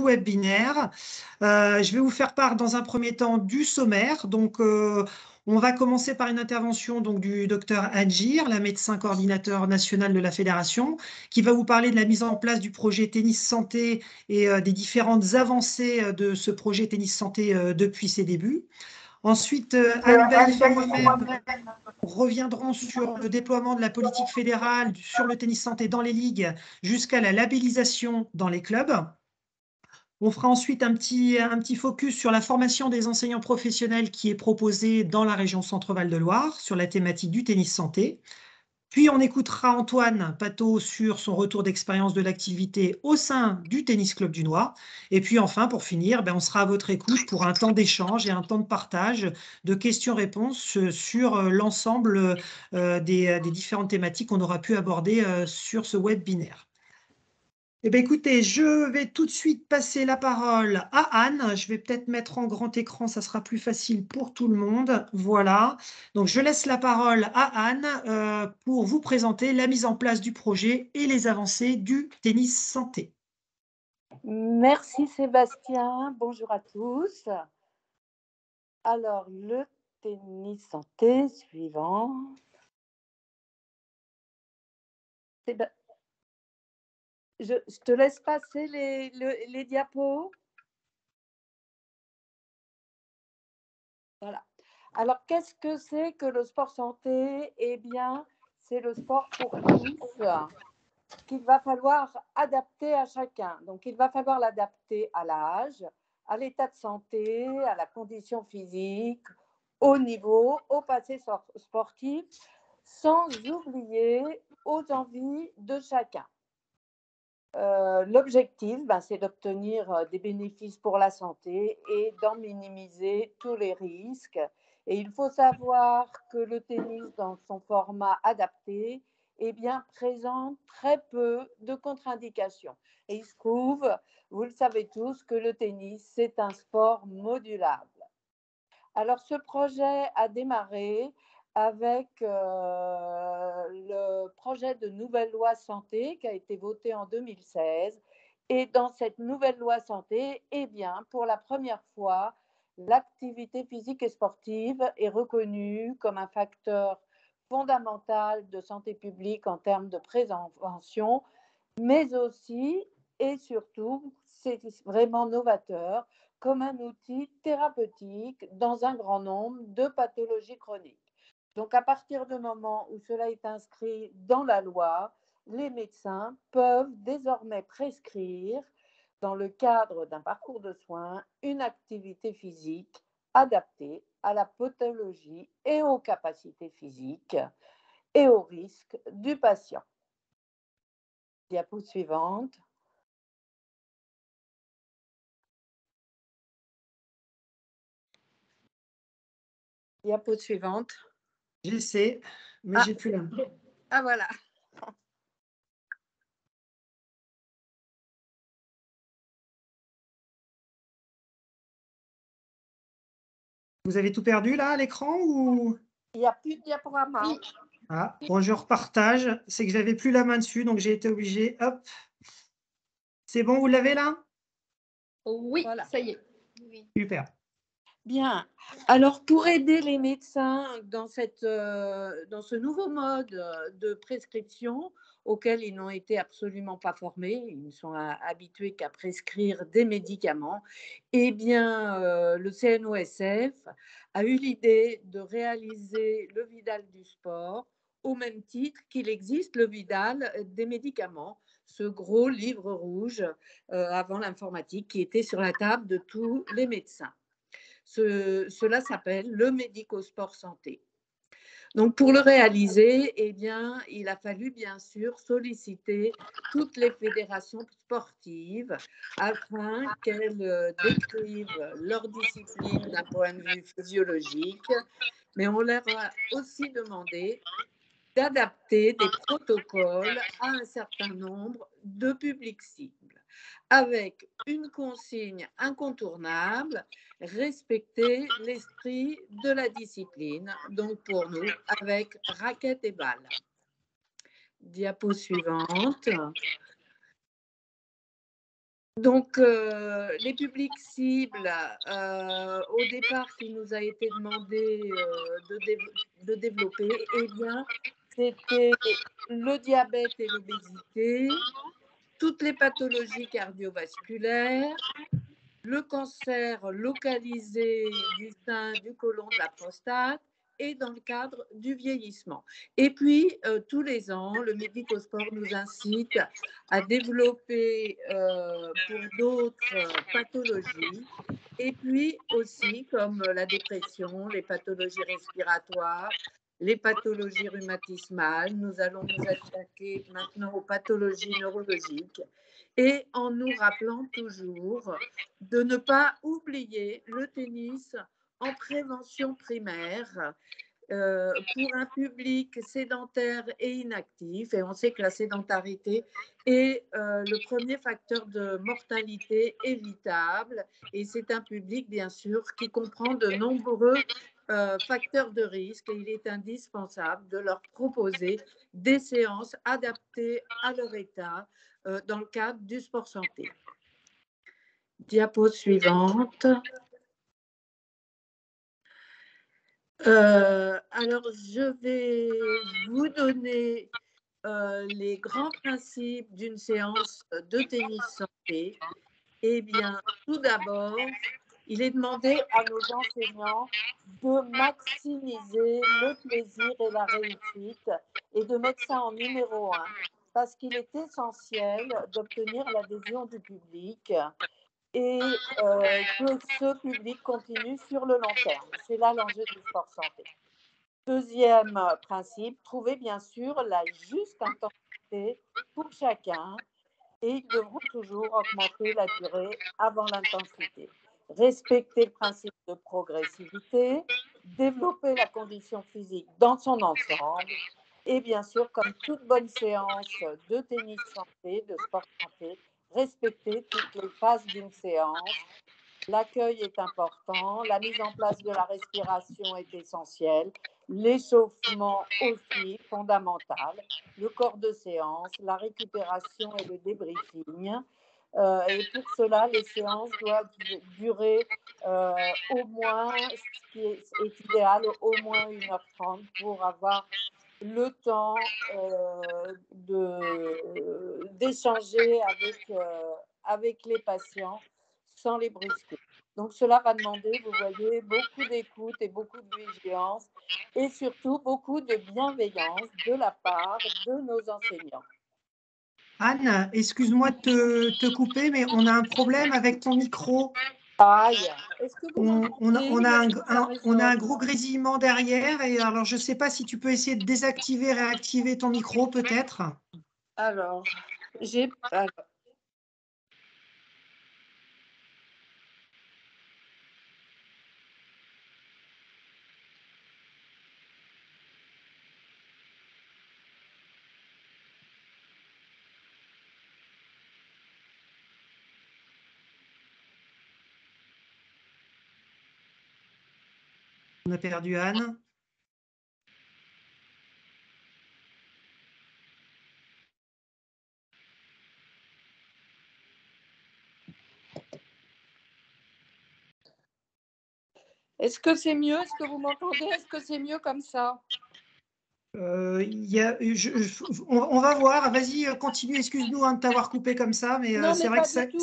webinaire. Je vais vous faire part dans un premier temps du sommaire. Donc, on va commencer par une intervention donc, du docteur Adjir, la médecin coordinateur national de la fédération, qui va vous parler de la mise en place du projet Tennis Santé et des différentes avancées de ce projet Tennis Santé depuis ses débuts. Ensuite, Anne Baïf et moi-même reviendrons sur le déploiement de la politique fédérale sur le tennis santé dans les ligues jusqu'à la labellisation dans les clubs. On fera ensuite un petit focus sur la formation des enseignants professionnels qui est proposée dans la région Centre-Val de Loire sur la thématique du tennis santé. Puis on écoutera Antoine Pateau sur son retour d'expérience de l'activité au sein du Tennis Club du Noir. Et puis enfin, pour finir, on sera à votre écoute pour un temps d'échange et un temps de partage de questions-réponses sur l'ensemble des différentes thématiques qu'on aura pu aborder sur ce webinaire. Eh bien, écoutez, je vais tout de suite passer la parole à Anne. Je vais peut-être mettre en grand écran, ça sera plus facile pour tout le monde. Voilà. Donc, je laisse la parole à Anne pour vous présenter la mise en place du projet et les avancées du tennis santé. Merci Sébastien. Bonjour à tous. Alors, le tennis santé suivant. Je te laisse passer les diapos. Voilà. Alors, qu'est-ce que c'est que le sport santé? Eh bien, c'est le sport pour tous qu'il va falloir adapter à chacun. Donc, il va falloir l'adapter à l'âge, à l'état de santé, à la condition physique, au niveau, au passé sportif, sans oublier aux envies de chacun. L'objectif, c'est d'obtenir des bénéfices pour la santé et d'en minimiser tous les risques. Et il faut savoir que le tennis, dans son format adapté, présente très peu de contre-indications. Et il se trouve, vous le savez tous, que le tennis, c'est un sport modulable. Alors, ce projet a démarré avec le projet de nouvelle loi santé qui a été voté en 2016. Et dans cette nouvelle loi santé, pour la première fois, l'activité physique et sportive est reconnue comme un facteur fondamental de santé publique en termes de prévention, mais aussi et surtout, c'est vraiment novateur, comme un outil thérapeutique dans un grand nombre de pathologies chroniques. Donc, à partir du moment où cela est inscrit dans la loi, les médecins peuvent désormais prescrire, dans le cadre d'un parcours de soins, une activité physique adaptée à la pathologie et aux capacités physiques et aux risques du patient. Diapo suivante. Diapo suivante. J'essaie, mais j'ai plus la main. Ah, voilà. Vous avez tout perdu là à l'écran ou... Il n'y a plus de diaporama. Ah, bon, je repartage. C'est que j'avais plus la main dessus, donc j'ai été obligé. Hop. C'est bon, vous l'avez là? Oui, voilà. Ça y est. Oui. Super. Bien. Alors, pour aider les médecins dans ce nouveau mode de prescription auquel ils n'ont été absolument pas formés, ils ne sont habitués qu'à prescrire des médicaments, le CNOSF a eu l'idée de réaliser le Vidal du sport au même titre qu'il existe le Vidal des médicaments, ce gros livre rouge avant l'informatique qui était sur la table de tous les médecins. Cela s'appelle le médico-sport santé. Donc, pour le réaliser, il a fallu bien sûr solliciter toutes les fédérations sportives afin qu'elles décrivent leur discipline d'un point de vue physiologique, mais on leur a aussi demandé d'adapter des protocoles à un certain nombre de publics cibles, avec une consigne incontournable, respecter l'esprit de la discipline, donc pour nous, avec raquettes et balles. Diapo suivante. Donc, les publics cibles, au départ, qui nous a été demandé de développer, eh bien, c'était le diabète et l'obésité, toutes les pathologies cardiovasculaires, le cancer localisé du sein, du côlon, de la prostate, et dans le cadre du vieillissement. Et puis, tous les ans, le Médicosport nous incite à développer pour d'autres pathologies, et puis aussi comme la dépression, les pathologies respiratoires, les pathologies rhumatismales. Nous allons nous attaquer maintenant aux pathologies neurologiques, et en nous rappelant toujours de ne pas oublier le tennis en prévention primaire pour un public sédentaire et inactif. Et on sait que la sédentarité est le premier facteur de mortalité évitable. Et c'est un public, bien sûr, qui comprend de nombreux facteurs de risque. Et il est indispensable de leur proposer des séances adaptées à leur état dans le cadre du sport santé. Diapo suivante. Alors, je vais vous donner les grands principes d'une séance de tennis santé. Eh bien, tout d'abord, il est demandé à nos enseignants de maximiser le plaisir et la réussite et de mettre ça en numéro 1 parce qu'il est essentiel d'obtenir l'adhésion du public et que ce public continue sur le long terme. C'est là l'enjeu du sport santé. Deuxième principe, trouver bien sûr la juste intensité pour chacun et ils devront toujours augmenter la durée avant l'intensité. Respecter le principe de progressivité, développer la condition physique dans son ensemble et bien sûr, comme toute bonne séance de tennis santé, de sport santé, respecter toutes les phases d'une séance. L'accueil est important, la mise en place de la respiration est essentielle, l'échauffement aussi fondamental, le corps de séance, la récupération et le débriefing. Et pour cela, les séances doivent durer au moins, ce qui est idéal, au moins 1h30 pour avoir le temps d'échanger avec les patients sans les brusquer. Donc, cela va demander, vous voyez, beaucoup d'écoute et beaucoup de vigilance et surtout beaucoup de bienveillance de la part de nos enseignants. Anne, excuse-moi de te couper, mais on a un problème avec ton micro. Aïe, est-ce que vous On a un gros grésillement derrière. Et alors, je ne sais pas si tu peux essayer de désactiver, réactiver ton micro, peut-être. Alors, On a perdu Anne. Est-ce que c'est mieux? Est-ce que vous m'entendez? Est-ce que c'est mieux comme ça? On va voir. Vas-y, continue. Excuse-nous de t'avoir coupé comme ça, mais c'est vrai que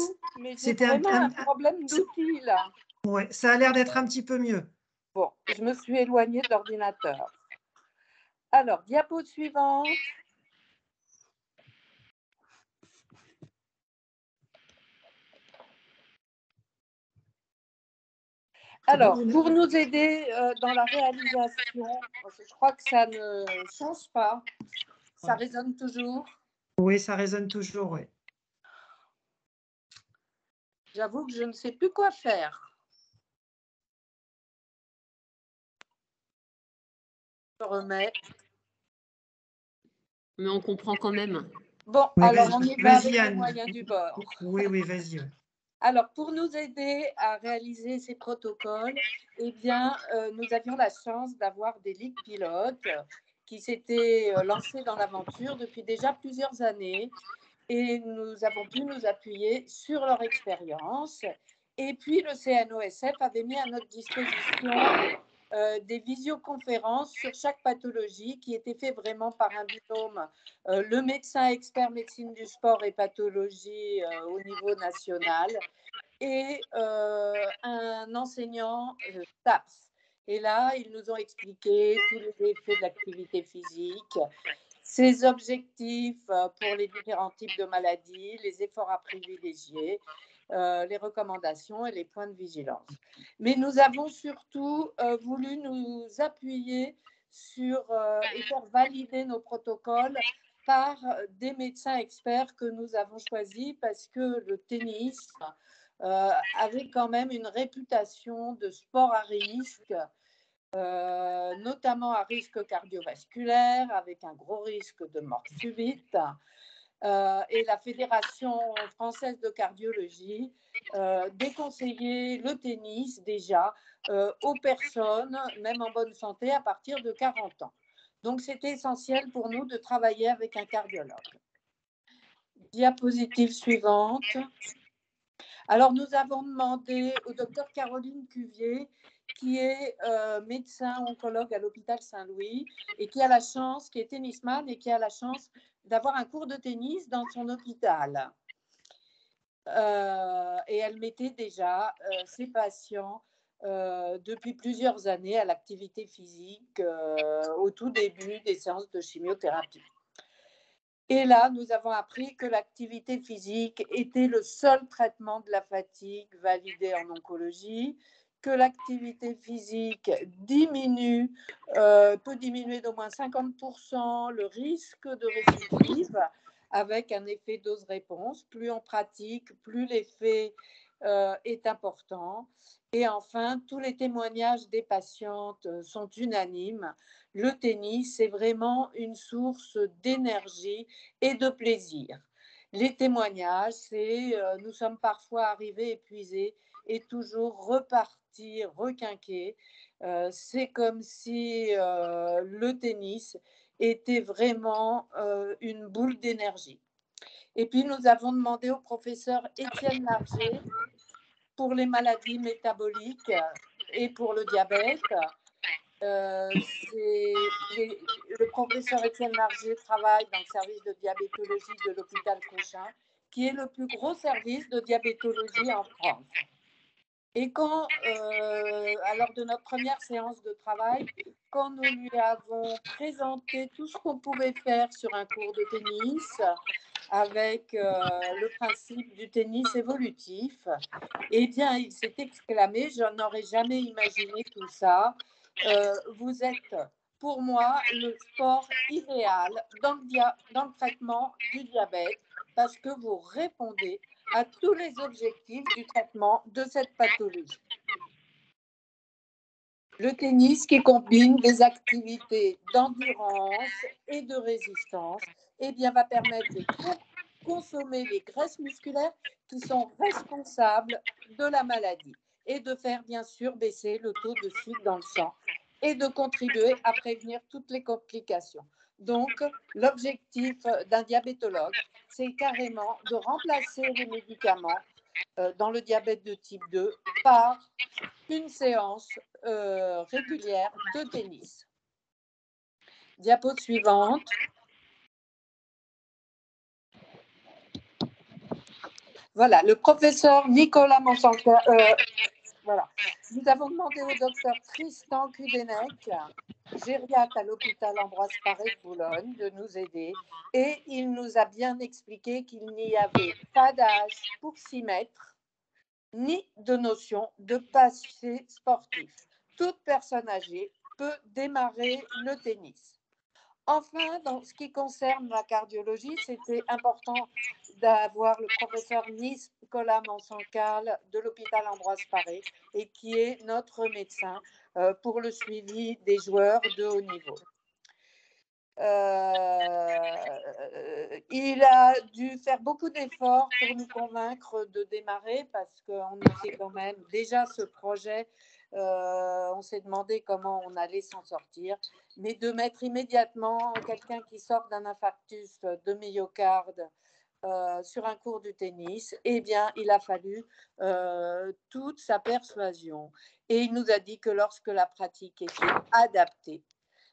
c'était vraiment un problème d'outil là. Ouais, ça a l'air d'être un petit peu mieux. Bon, je me suis éloignée de l'ordinateur. Alors, diapo suivante. Alors, pour nous aider dans la réalisation, je crois que ça ne change pas. Ça résonne toujours. Oui, ça résonne toujours, oui. J'avoue que je ne sais plus quoi faire. Je remets. Mais on comprend quand même. Bon, oui, alors on y va avec les moyens du bord. Oui, oui, vas-y. Alors, pour nous aider à réaliser ces protocoles, eh bien, nous avions la chance d'avoir des ligues pilotes qui s'étaient lancées dans l'aventure depuis déjà plusieurs années et nous avons pu nous appuyer sur leur expérience. Et puis, le CNOSF avait mis à notre disposition des visioconférences sur chaque pathologie qui était fait vraiment par un binôme, le médecin expert médecine du sport et pathologie au niveau national et un enseignant STAPS. Et là, ils nous ont expliqué tous les effets de l'activité physique, ses objectifs pour les différents types de maladies, les efforts à privilégier, les recommandations et les points de vigilance. Mais nous avons surtout voulu nous appuyer sur et faire valider nos protocoles par des médecins experts que nous avons choisis parce que le tennis avait quand même une réputation de sport à risque, notamment à risque cardiovasculaire, avec un gros risque de mort subite. Et la Fédération française de cardiologie déconseillait le tennis déjà aux personnes, même en bonne santé, à partir de 40 ans. Donc, c'était essentiel pour nous de travailler avec un cardiologue. Diapositive suivante. Alors, nous avons demandé au docteur Caroline Cuvier, qui est médecin oncologue à l'hôpital Saint-Louis et qui a la chance, qui est tennisman et qui a la chance d'avoir un cours de tennis dans son hôpital. Et elle mettait déjà ses patients depuis plusieurs années à l'activité physique au tout début des séances de chimiothérapie. Et là, nous avons appris que l'activité physique était le seul traitement de la fatigue validé en oncologie, que l'activité physique peut diminuer d'au moins 50% le risque de récidive avec un effet dose-réponse. Plus on pratique, plus l'effet est important. Et enfin, tous les témoignages des patientes sont unanimes. Le tennis, c'est vraiment une source d'énergie et de plaisir. Les témoignages, c'est nous sommes parfois arrivés épuisés et toujours repartir, requinquer. C'est comme si le tennis était vraiment une boule d'énergie. Et puis, nous avons demandé au professeur Étienne Larger pour les maladies métaboliques et pour le diabète. Le professeur Étienne Larger travaille dans le service de diabétologie de l'hôpital Cochin, qui est le plus gros service de diabétologie en France. Et lors de notre première séance de travail, quand nous lui avons présenté tout ce qu'on pouvait faire sur un cours de tennis, avec le principe du tennis évolutif, eh bien, il s'est exclamé, je n'aurais jamais imaginé tout ça. Vous êtes, pour moi, le sport idéal dans le traitement du diabète parce que vous répondez à tous les objectifs du traitement de cette pathologie. Le tennis qui combine des activités d'endurance et de résistance va permettre de consommer les graisses musculaires qui sont responsables de la maladie et de faire bien sûr baisser le taux de sucre dans le sang et de contribuer à prévenir toutes les complications. Donc, l'objectif d'un diabétologue, c'est carrément de remplacer les médicaments dans le diabète de type 2 par une séance régulière de tennis. Diapo suivante. Voilà, le professeur Nicolas Monsanker. Voilà. Nous avons demandé au docteur Tristan Kudenek, gériatre à l'hôpital Ambroise Paré de Boulogne, de nous aider. Et il nous a bien expliqué qu'il n'y avait pas d'âge pour s'y mettre, ni de notion de passé sportif. Toute personne âgée peut démarrer le tennis. Enfin, dans ce qui concerne la cardiologie, c'était important d'avoir le professeur Nicolas Mansancal de l'hôpital Ambroise Paré et qui est notre médecin pour le suivi des joueurs de haut niveau. Il a dû faire beaucoup d'efforts pour nous convaincre de démarrer parce qu'on était quand même déjà ce projet. On s'est demandé comment on allait s'en sortir, mais de mettre immédiatement quelqu'un qui sort d'un infarctus de myocarde sur un cours de tennis, eh bien, il a fallu toute sa persuasion. Et il nous a dit que lorsque la pratique était adaptée,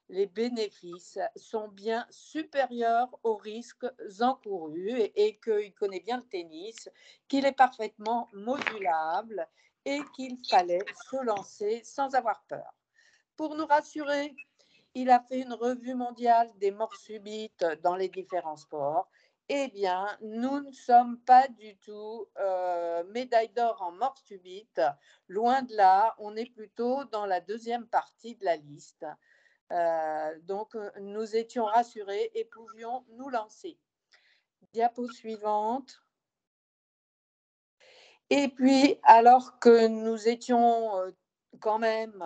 les bénéfices sont bien supérieurs aux risques encourus et qu'il connaît bien le tennis, qu'il est parfaitement modulable et qu'il fallait se lancer sans avoir peur. Pour nous rassurer, il a fait une revue mondiale des morts subites dans les différents sports. Eh bien, nous ne sommes pas du tout médaille d'or en mort subite. Loin de là, on est plutôt dans la deuxième partie de la liste. Donc, nous étions rassurés et pouvions nous lancer. Diapo suivante. Et puis, alors que nous étions quand même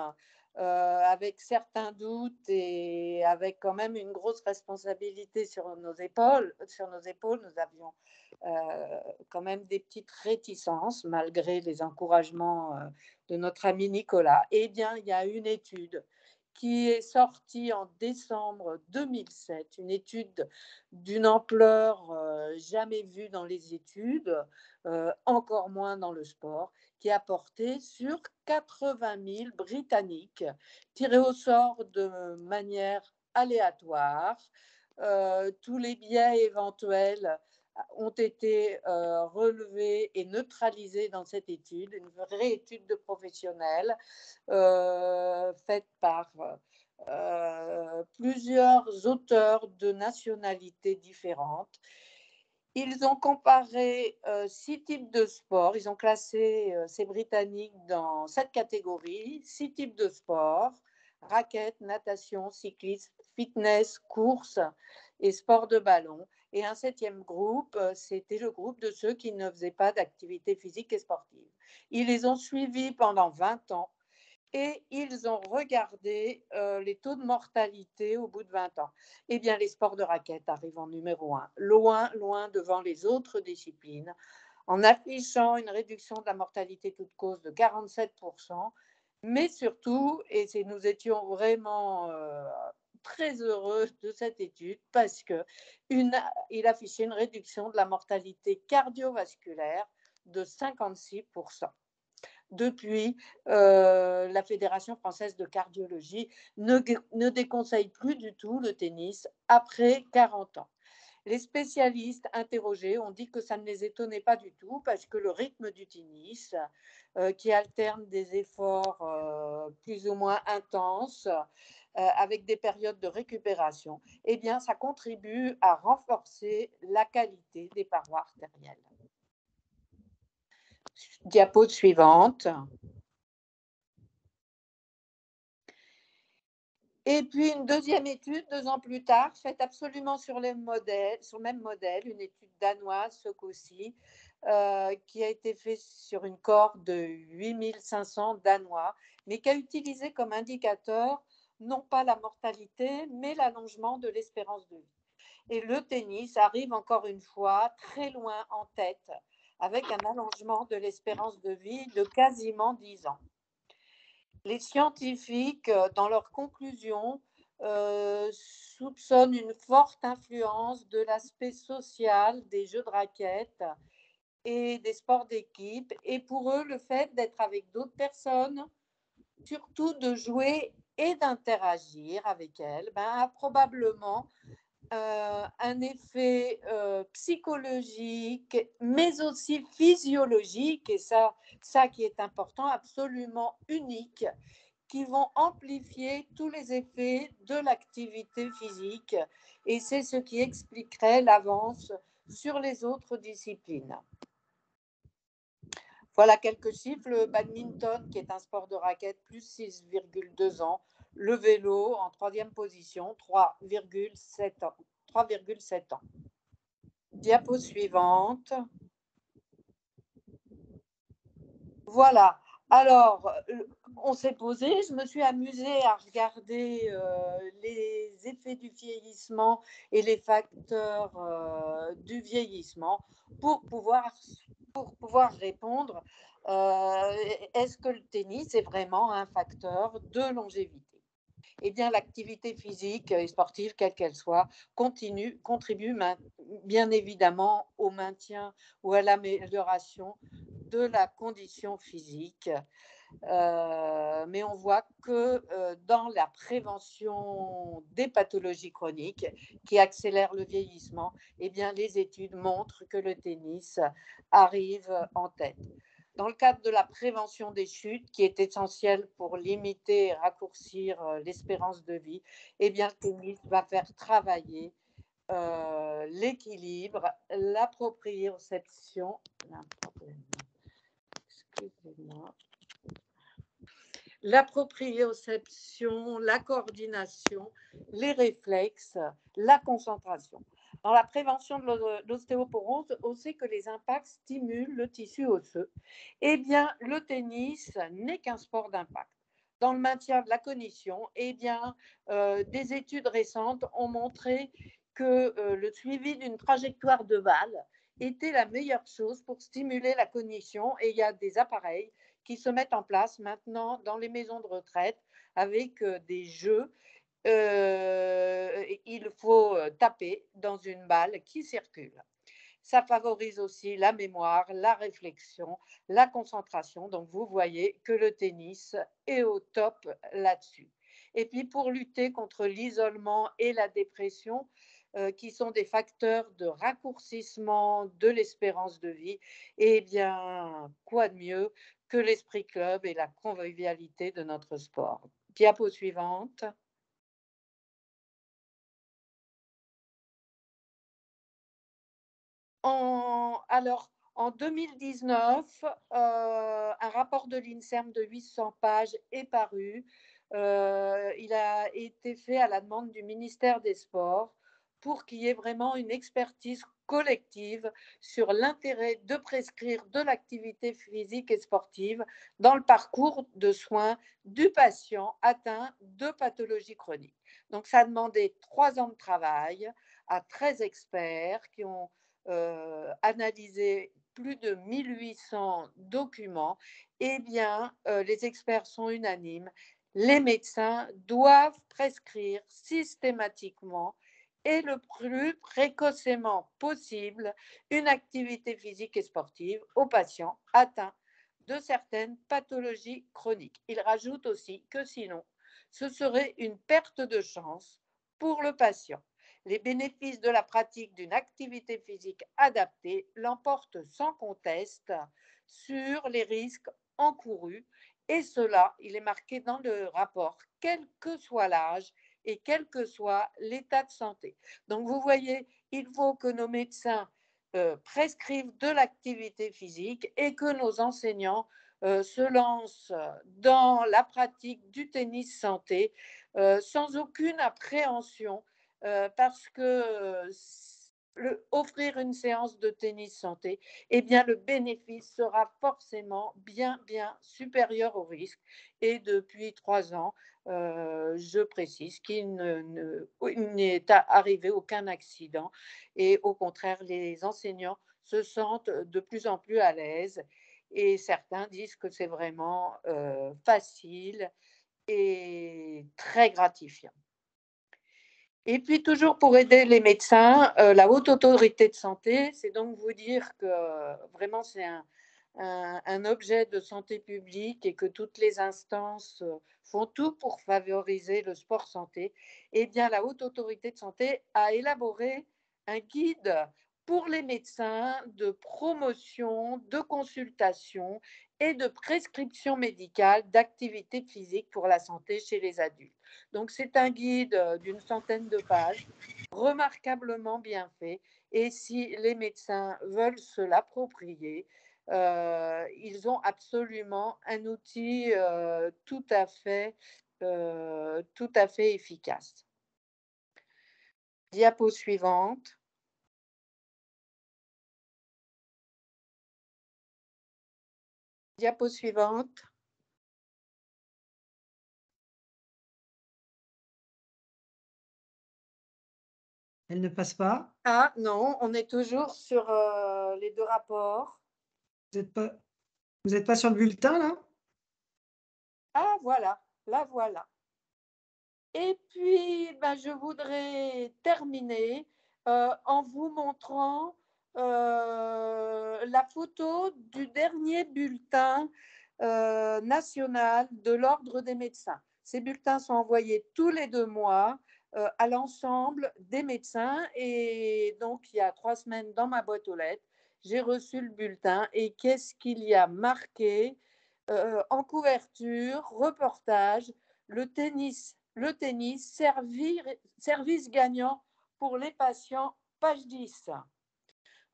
avec certains doutes et avec quand même une grosse responsabilité sur nos épaules, nous avions quand même des petites réticences malgré les encouragements de notre ami Nicolas. Eh bien, il y a une étude qui est sortie en décembre 2007, une étude d'une ampleur jamais vue dans les études, encore moins dans le sport, qui a porté sur 80 000 Britanniques tirés au sort de manière aléatoire. Tous les biais éventuels ont été relevés et neutralisés dans cette étude, une vraie étude de professionnels faite par plusieurs auteurs de nationalités différentes. Ils ont comparé 6 types de sports. Ils ont classé ces Britanniques dans 7 catégories, 6 types de sports, raquettes, natation, cyclisme, fitness, course et sport de ballon. Et un 7e groupe, c'était le groupe de ceux qui ne faisaient pas d'activité physique et sportive. Ils les ont suivis pendant 20 ans et ils ont regardé les taux de mortalité au bout de 20 ans. Eh bien, les sports de raquettes arrivent en numéro 1, loin, loin devant les autres disciplines, en affichant une réduction de la mortalité toute cause de 47%, mais surtout, et nous étions vraiment très heureux de cette étude parce qu'il affichait une réduction de la mortalité cardiovasculaire de 56%. Depuis, la Fédération française de cardiologie ne déconseille plus du tout le tennis après 40 ans. Les spécialistes interrogés ont dit que ça ne les étonnait pas du tout parce que le rythme du tennis, qui alterne des efforts plus ou moins intenses avec des périodes de récupération, eh bien, ça contribue à renforcer la qualité des parois artérielles. Diapo suivante. Et puis une deuxième étude, 2 ans plus tard, faite absolument sur le même modèle, une étude danoise, ce coup-ci, qui a été faite sur une cohorte de 8500 Danois, mais qui a utilisé comme indicateur non pas la mortalité, mais l'allongement de l'espérance de vie. Et le tennis arrive encore une fois très loin en tête, avec un allongement de l'espérance de vie de quasiment 10 ans. Les scientifiques, dans leurs conclusions, soupçonnent une forte influence de l'aspect social des jeux de raquettes et des sports d'équipe. Et pour eux, le fait d'être avec d'autres personnes, surtout de jouer et d'interagir avec elles, a probablement un effet psychologique, mais aussi physiologique, et ça qui est important, absolument unique, qui vont amplifier tous les effets de l'activité physique. Et c'est ce qui expliquerait l'avance sur les autres disciplines. Voilà quelques chiffres. Le badminton, qui est un sport de raquette, plus 6,2 ans. Le vélo, en 3e position, 3,7 ans. 3,7 ans. Diapo suivante. Voilà. Alors, on s'est posé, je me suis amusée à regarder les effets du vieillissement et les facteurs du vieillissement pour pouvoir répondre, est-ce que le tennis est vraiment un facteur de longévité? eh bien, l'activité physique et sportive, quelle qu'elle soit, contribue bien évidemment au maintien ou à l'amélioration de la condition physique. Mais on voit que dans la prévention des pathologies chroniques qui accélèrent le vieillissement, eh bien, les études montrent que le tennis arrive en tête. Dans le cadre de la prévention des chutes, qui est essentielle pour limiter et raccourcir l'espérance de vie, eh bien, le tennis va faire travailler l'équilibre, la proprioception, excusez-moi, la proprioception, la coordination, les réflexes, la concentration. Dans la prévention de l'ostéoporose, on sait que les impacts stimulent le tissu osseux. Eh bien, le tennis n'est qu'un sport d'impact. Dans le maintien de la cognition, eh bien, des études récentes ont montré que le suivi d'une trajectoire de balle était la meilleure chose pour stimuler la cognition, et il y a des appareils qui se mettent en place maintenant dans les maisons de retraite avec des jeux. Il faut taper dans une balle qui circule. Ça favorise aussi la mémoire, la réflexion, la concentration. Donc, vous voyez que le tennis est au top là-dessus. Et puis, pour lutter contre l'isolement et la dépression, qui sont des facteurs de raccourcissement de l'espérance de vie, eh bien, quoi de mieux que l'esprit club et la convivialité de notre sport. Diapo suivante. Alors, en 2019, un rapport de l'INSERM de 800 pages est paru. Il a été fait à la demande du ministère des Sports pour qu'il y ait vraiment une expertise collective sur l'intérêt de prescrire de l'activité physique et sportive dans le parcours de soins du patient atteint de pathologies chroniques. Donc, ça a demandé 3 ans de travail à 13 experts qui ont analysé plus de 1800 documents. Eh bien, les experts sont unanimes. Les médecins doivent prescrire systématiquement et le plus précocement possible une activité physique et sportive aux patients atteints de certaines pathologies chroniques. Il rajoute aussi que sinon, ce serait une perte de chance pour le patient. Les bénéfices de la pratique d'une activité physique adaptée l'emportent sans conteste sur les risques encourus. Et cela, il est marqué dans le rapport, quel que soit l'âge et quel que soit l'état de santé. Donc, vous voyez, il faut que nos médecins prescrivent de l'activité physique et que nos enseignants se lancent dans la pratique du tennis santé sans aucune appréhension, parce que offrir une séance de tennis santé, eh bien, le bénéfice sera forcément bien supérieur au risque. Et depuis 3 ans, je précise qu'il n'est arrivé aucun accident. Et au contraire, les enseignants se sentent de plus en plus à l'aise. Et certains disent que c'est vraiment facile et très gratifiant. Et puis, toujours pour aider les médecins, la Haute Autorité de Santé, c'est donc vous dire que vraiment c'est un objet de santé publique et que toutes les instances font tout pour favoriser le sport santé. Eh bien, la Haute Autorité de Santé a élaboré un guide pour les médecins de promotion, de consultation et de prescription médicale d'activité physique pour la santé chez les adultes. Donc, c'est un guide d'une centaine de pages, remarquablement bien fait. Et si les médecins veulent se l'approprier, ils ont absolument un outil tout à fait efficace. Diapo suivante. Diapo suivante. Elle ne passe pas. Ah non, on est toujours sur les 2 rapports. Vous n'êtes pas sur le bulletin, là? Ah voilà, la voilà. Et puis, ben, je voudrais terminer en vous montrant la photo du dernier bulletin national de l'Ordre des médecins. Ces bulletins sont envoyés tous les 2 mois à l'ensemble des médecins. Et donc, il y a 3 semaines, dans ma boîte aux lettres, j'ai reçu le bulletin. Et qu'est-ce qu'il y a marqué en couverture, reportage, le tennis, service gagnant pour les patients, page 10.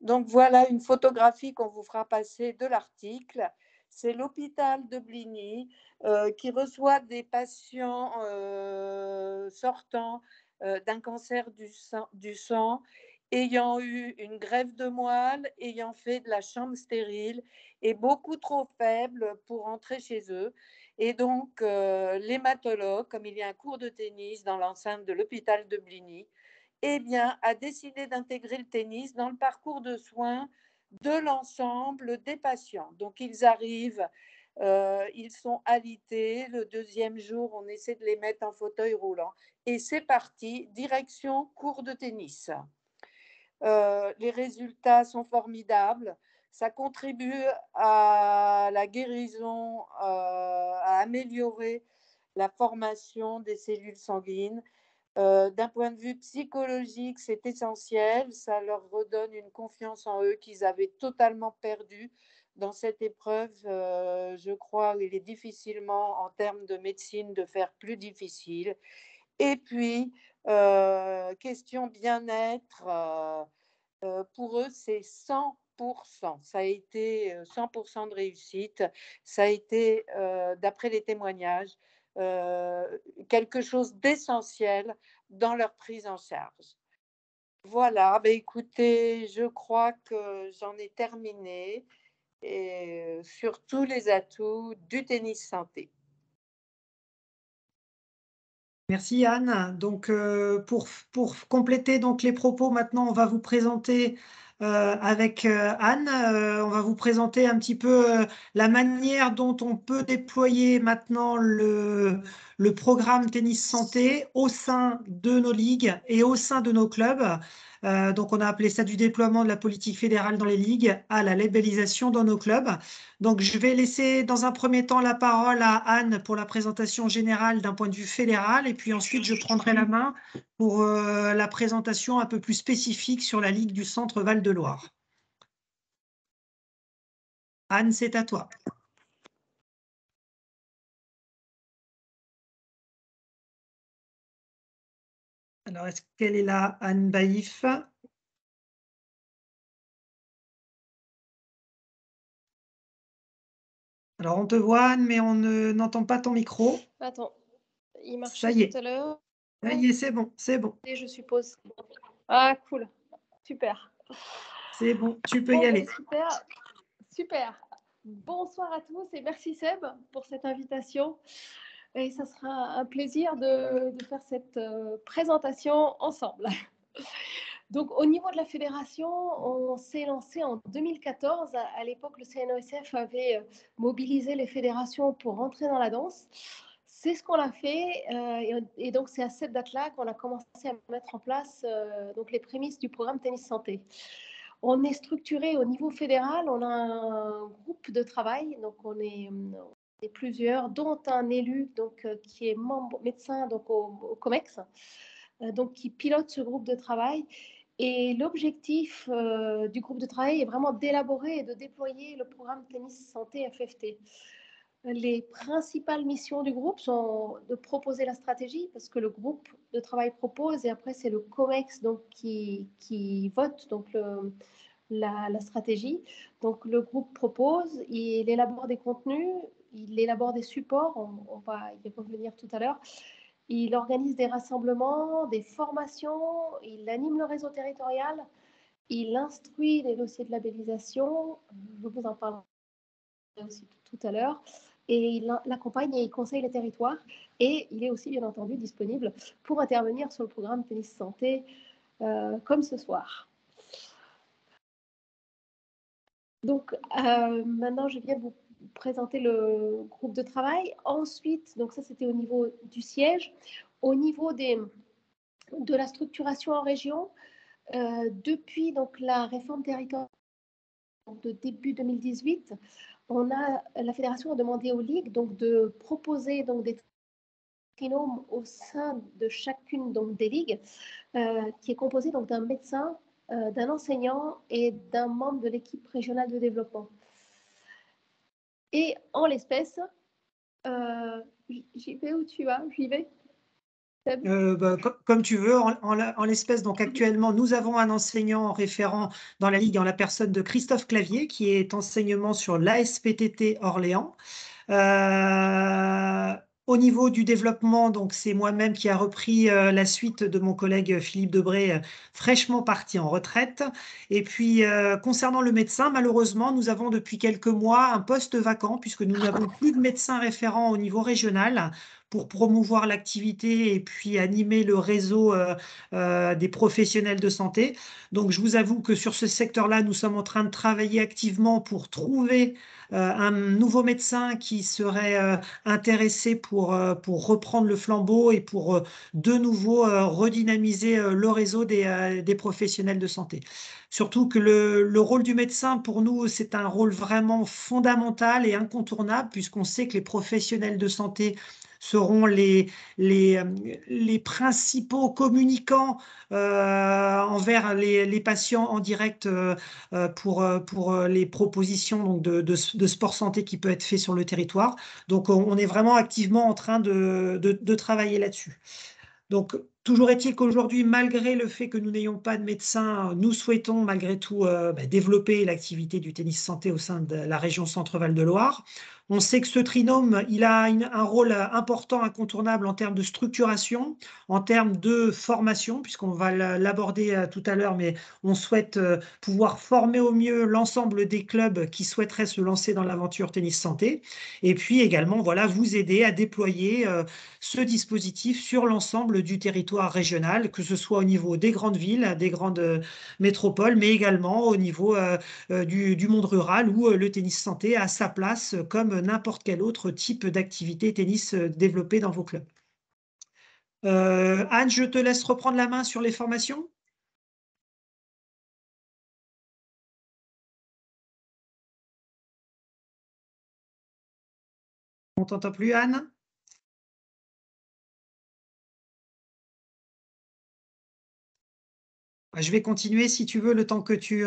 Donc voilà une photographie qu'on vous fera passer de l'article. C'est l'hôpital de Bligny qui reçoit des patients sortant d'un cancer du sang, ayant eu une greffe de moelle, ayant fait de la chambre stérile et beaucoup trop faibles pour rentrer chez eux. Et donc, l'hématologue, comme il y a un cours de tennis dans l'enceinte de l'hôpital de Bligny, eh bien, a décidé d'intégrer le tennis dans le parcours de soins de l'ensemble des patients. Donc, ils arrivent, ils sont alités. Le 2e jour, on essaie de les mettre en fauteuil roulant. Et c'est parti, direction cours de tennis. Les résultats sont formidables. Ça contribue à la guérison, à améliorer la formation des cellules sanguines. D'un point de vue psychologique, c'est essentiel. Ça leur redonne une confiance en eux qu'ils avaient totalement perdue dans cette épreuve. Je crois qu'il est difficilement, en termes de médecine, de faire plus difficile. Et puis, question bien-être, pour eux, c'est 100%. Ça a été 100% de réussite. Ça a été, d'après les témoignages, quelque chose d'essentiel dans leur prise en charge. Voilà, ben écoutez, je crois que j'en ai terminé et, sur tous les atouts du tennis santé. Merci Anne. Donc, pour compléter donc les propos, maintenant, on va vous présenter avec Anne, on va vous présenter un petit peu la manière dont on peut déployer maintenant le programme Tennis Santé au sein de nos ligues et au sein de nos clubs. Donc, on a appelé ça du déploiement de la politique fédérale dans les ligues à la labellisation dans nos clubs. Donc, je vais laisser dans un premier temps la parole à Anne pour la présentation générale d'un point de vue fédéral, et puis ensuite je prendrai la main pour la présentation un peu plus spécifique sur la Ligue du Centre Val-de-Loire. Anne, c'est à toi. Alors, est-ce qu'elle est là, Anne Baïf? Alors, on te voit, Anne, mais on n'entend pas ton micro. Attends, il Ça marchait y est, tout à l'heure. ça y est, c'est bon, c'est bon. Et je suppose. Ah, cool. Super. C'est bon, tu peux y Bon, aller. super. Super. Bonsoir à tous et merci Seb pour cette invitation. Et ça sera un plaisir de faire cette présentation ensemble. Donc, au niveau de la fédération, on s'est lancé en 2014. À l'époque, le CNOSF avait mobilisé les fédérations pour rentrer dans la danse. C'est ce qu'on a fait. Et donc, c'est à cette date-là qu'on a commencé à mettre en place donc les prémices du programme Tennis Santé. On est structuré au niveau fédéral. On a un groupe de travail. Donc, on est plusieurs, dont un élu donc, qui est membre médecin donc, au COMEX, donc, qui pilote ce groupe de travail. Et l'objectif du groupe de travail est vraiment d'élaborer et de déployer le programme Tennis Santé FFT. Les principales missions du groupe sont de proposer la stratégie, parce que le groupe de travail propose, et après c'est le COMEX donc, qui vote donc la stratégie. Donc le groupe propose, il élabore des contenus, il élabore des supports, on va y revenir tout à l'heure. Il organise des rassemblements, des formations, il anime le réseau territorial, il instruit les dossiers de labellisation, je vous en parlerai aussi tout à l'heure, et il accompagne et il conseille les territoires, et il est aussi bien entendu disponible pour intervenir sur le programme Tennis Santé comme ce soir. Donc maintenant je viens vous présenter le groupe de travail. Ensuite, donc ça c'était au niveau du siège. Au niveau de la structuration en région, depuis donc, la réforme territoriale de début 2018, la fédération a demandé aux ligues donc, de proposer donc, des trinômes au sein de chacune donc, des ligues, qui est composé donc, d'un médecin, d'un enseignant et d'un membre de l'équipe régionale de développement. Et en l'espèce, j'y vais où tu vas? J'y vais? Comme tu veux, en l'espèce. Donc actuellement, nous avons un enseignant référent dans la Ligue en la personne de Christophe Clavier, qui est enseignement sur l'ASPTT Orléans. Au niveau du développement, donc c'est moi-même qui a repris la suite de mon collègue Philippe Debré, fraîchement parti en retraite. Et puis, concernant le médecin, malheureusement, nous avons depuis quelques mois un poste vacant puisque nous n'avons plus de médecin référent au niveau régional pour promouvoir l'activité et puis animer le réseau des professionnels de santé. Donc, je vous avoue que sur ce secteur-là, nous sommes en train de travailler activement pour trouver un nouveau médecin qui serait intéressé pour reprendre le flambeau et pour de nouveau redynamiser le réseau des professionnels de santé. Surtout que le rôle du médecin, pour nous, c'est un rôle vraiment fondamental et incontournable, puisqu'on sait que les professionnels de santé seront les principaux communicants envers les patients en direct pour les propositions donc, de sport santé qui peut être fait sur le territoire. Donc, on est vraiment activement en train de travailler là-dessus. Donc, toujours est-il qu'aujourd'hui, malgré le fait que nous n'ayons pas de médecin, nous souhaitons malgré tout développer l'activité du tennis santé au sein de la région Centre-Val de Loire. On sait que ce trinôme, il a un rôle important, incontournable en termes de structuration, en termes de formation, puisqu'on va l'aborder tout à l'heure, mais on souhaite pouvoir former au mieux l'ensemble des clubs qui souhaiteraient se lancer dans l'aventure tennis santé. Et puis également, voilà, vous aider à déployer ce dispositif sur l'ensemble du territoire régional, que ce soit au niveau des grandes villes, des grandes métropoles, mais également au niveau du monde rural où le tennis santé a sa place comme n'importe quel autre type d'activité tennis développé dans vos clubs. Anne, je te laisse reprendre la main sur les formations. On t'entend plus, Anne? Je vais continuer si tu veux le temps que tu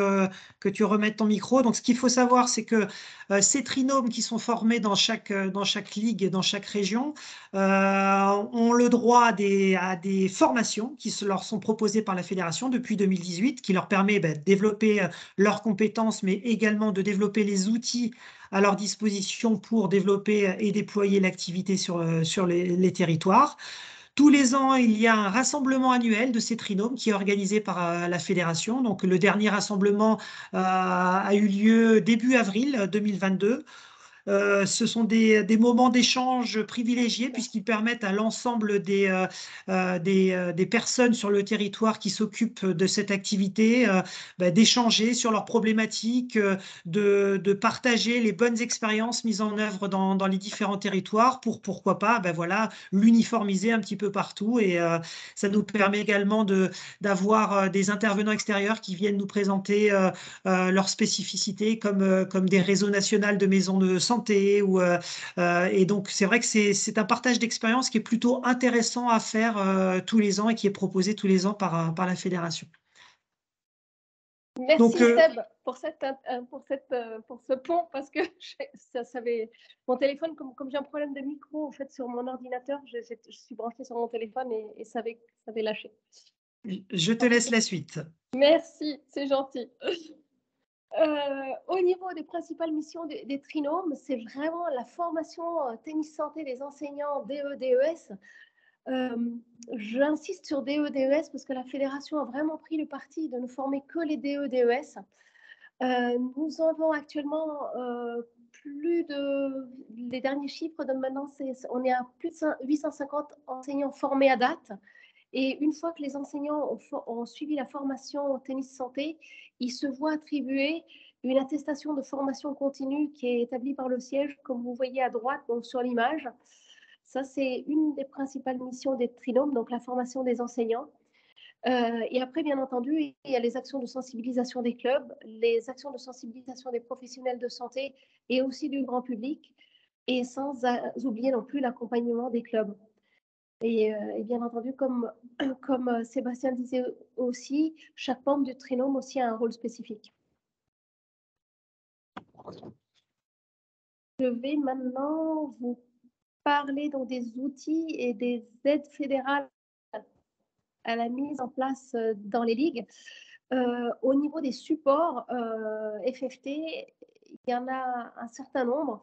remettes ton micro. Donc, ce qu'il faut savoir, c'est que ces trinômes qui sont formés dans chaque ligue, dans chaque région, ont le droit à des formations qui leur sont proposées par la fédération depuis 2018, qui leur permet de développer leurs compétences, mais également de développer les outils à leur disposition pour développer et déployer l'activité sur les territoires. Tous les ans, il y a un rassemblement annuel de ces trinômes qui est organisé par la fédération. Donc, le dernier rassemblement a eu lieu début avril 2022. Ce sont des moments d'échange privilégiés puisqu'ils permettent à l'ensemble des personnes sur le territoire qui s'occupent de cette activité d'échanger sur leurs problématiques, de partager les bonnes expériences mises en œuvre dans les différents territoires pour, pourquoi pas, voilà, l'uniformiser un petit peu partout. Et ça nous permet également d'avoir des intervenants extérieurs qui viennent nous présenter leurs spécificités comme des réseaux nationaux de maisons de santé. Et donc, c'est vrai que c'est un partage d'expérience qui est plutôt intéressant à faire tous les ans et qui est proposé tous les ans par la fédération. Merci donc, Seb pour ce pont, parce que mon téléphone, comme j'ai un problème de micro en fait, sur mon ordinateur, je suis branchée sur mon téléphone et ça avait lâché. Je te laisse la suite. Merci, c'est gentil. Au niveau des principales missions des trinômes, c'est vraiment la formation tennis santé des enseignants DE, DES. J'insiste sur DE, DES parce que la fédération a vraiment pris le parti de ne former que les DE, DES. Nous avons actuellement les derniers chiffres de maintenant, on est à plus de 850 enseignants formés à date. Et une fois que les enseignants ont suivi la formation au tennis santé, ils se voient attribuer une attestation de formation continue qui est établie par le siège, comme vous voyez à droite donc sur l'image. Ça, c'est une des principales missions des trinômes, donc la formation des enseignants. Et après, bien entendu, il y a les actions de sensibilisation des clubs, les actions de sensibilisation des professionnels de santé et aussi du grand public, et sans oublier non plus l'accompagnement des clubs. Et bien entendu, comme Sébastien disait aussi, chaque membre du trinôme aussi a un rôle spécifique. Je vais maintenant vous parler donc des outils et des aides fédérales à la mise en place dans les ligues. Au niveau des supports FFT, il y en a un certain nombre.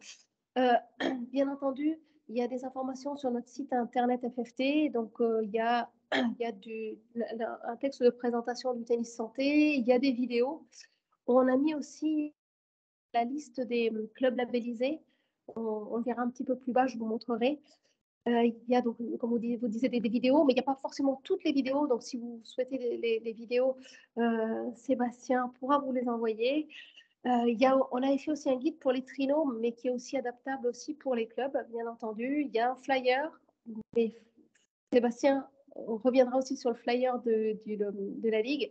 Bien entendu, il y a des informations sur notre site internet FFT. Donc, il y a un texte de présentation du tennis santé, il y a des vidéos. On a mis aussi la liste des clubs labellisés. On verra un petit peu plus bas, je vous montrerai. Il y a donc, comme vous disiez, des vidéos, mais il n'y a pas forcément toutes les vidéos. Donc, si vous souhaitez les vidéos, Sébastien pourra vous les envoyer. On a fait aussi un guide pour les trinômes, mais qui est aussi adaptable aussi pour les clubs, bien entendu. Il y a un flyer. Et Sébastien reviendra aussi sur le flyer de la Ligue.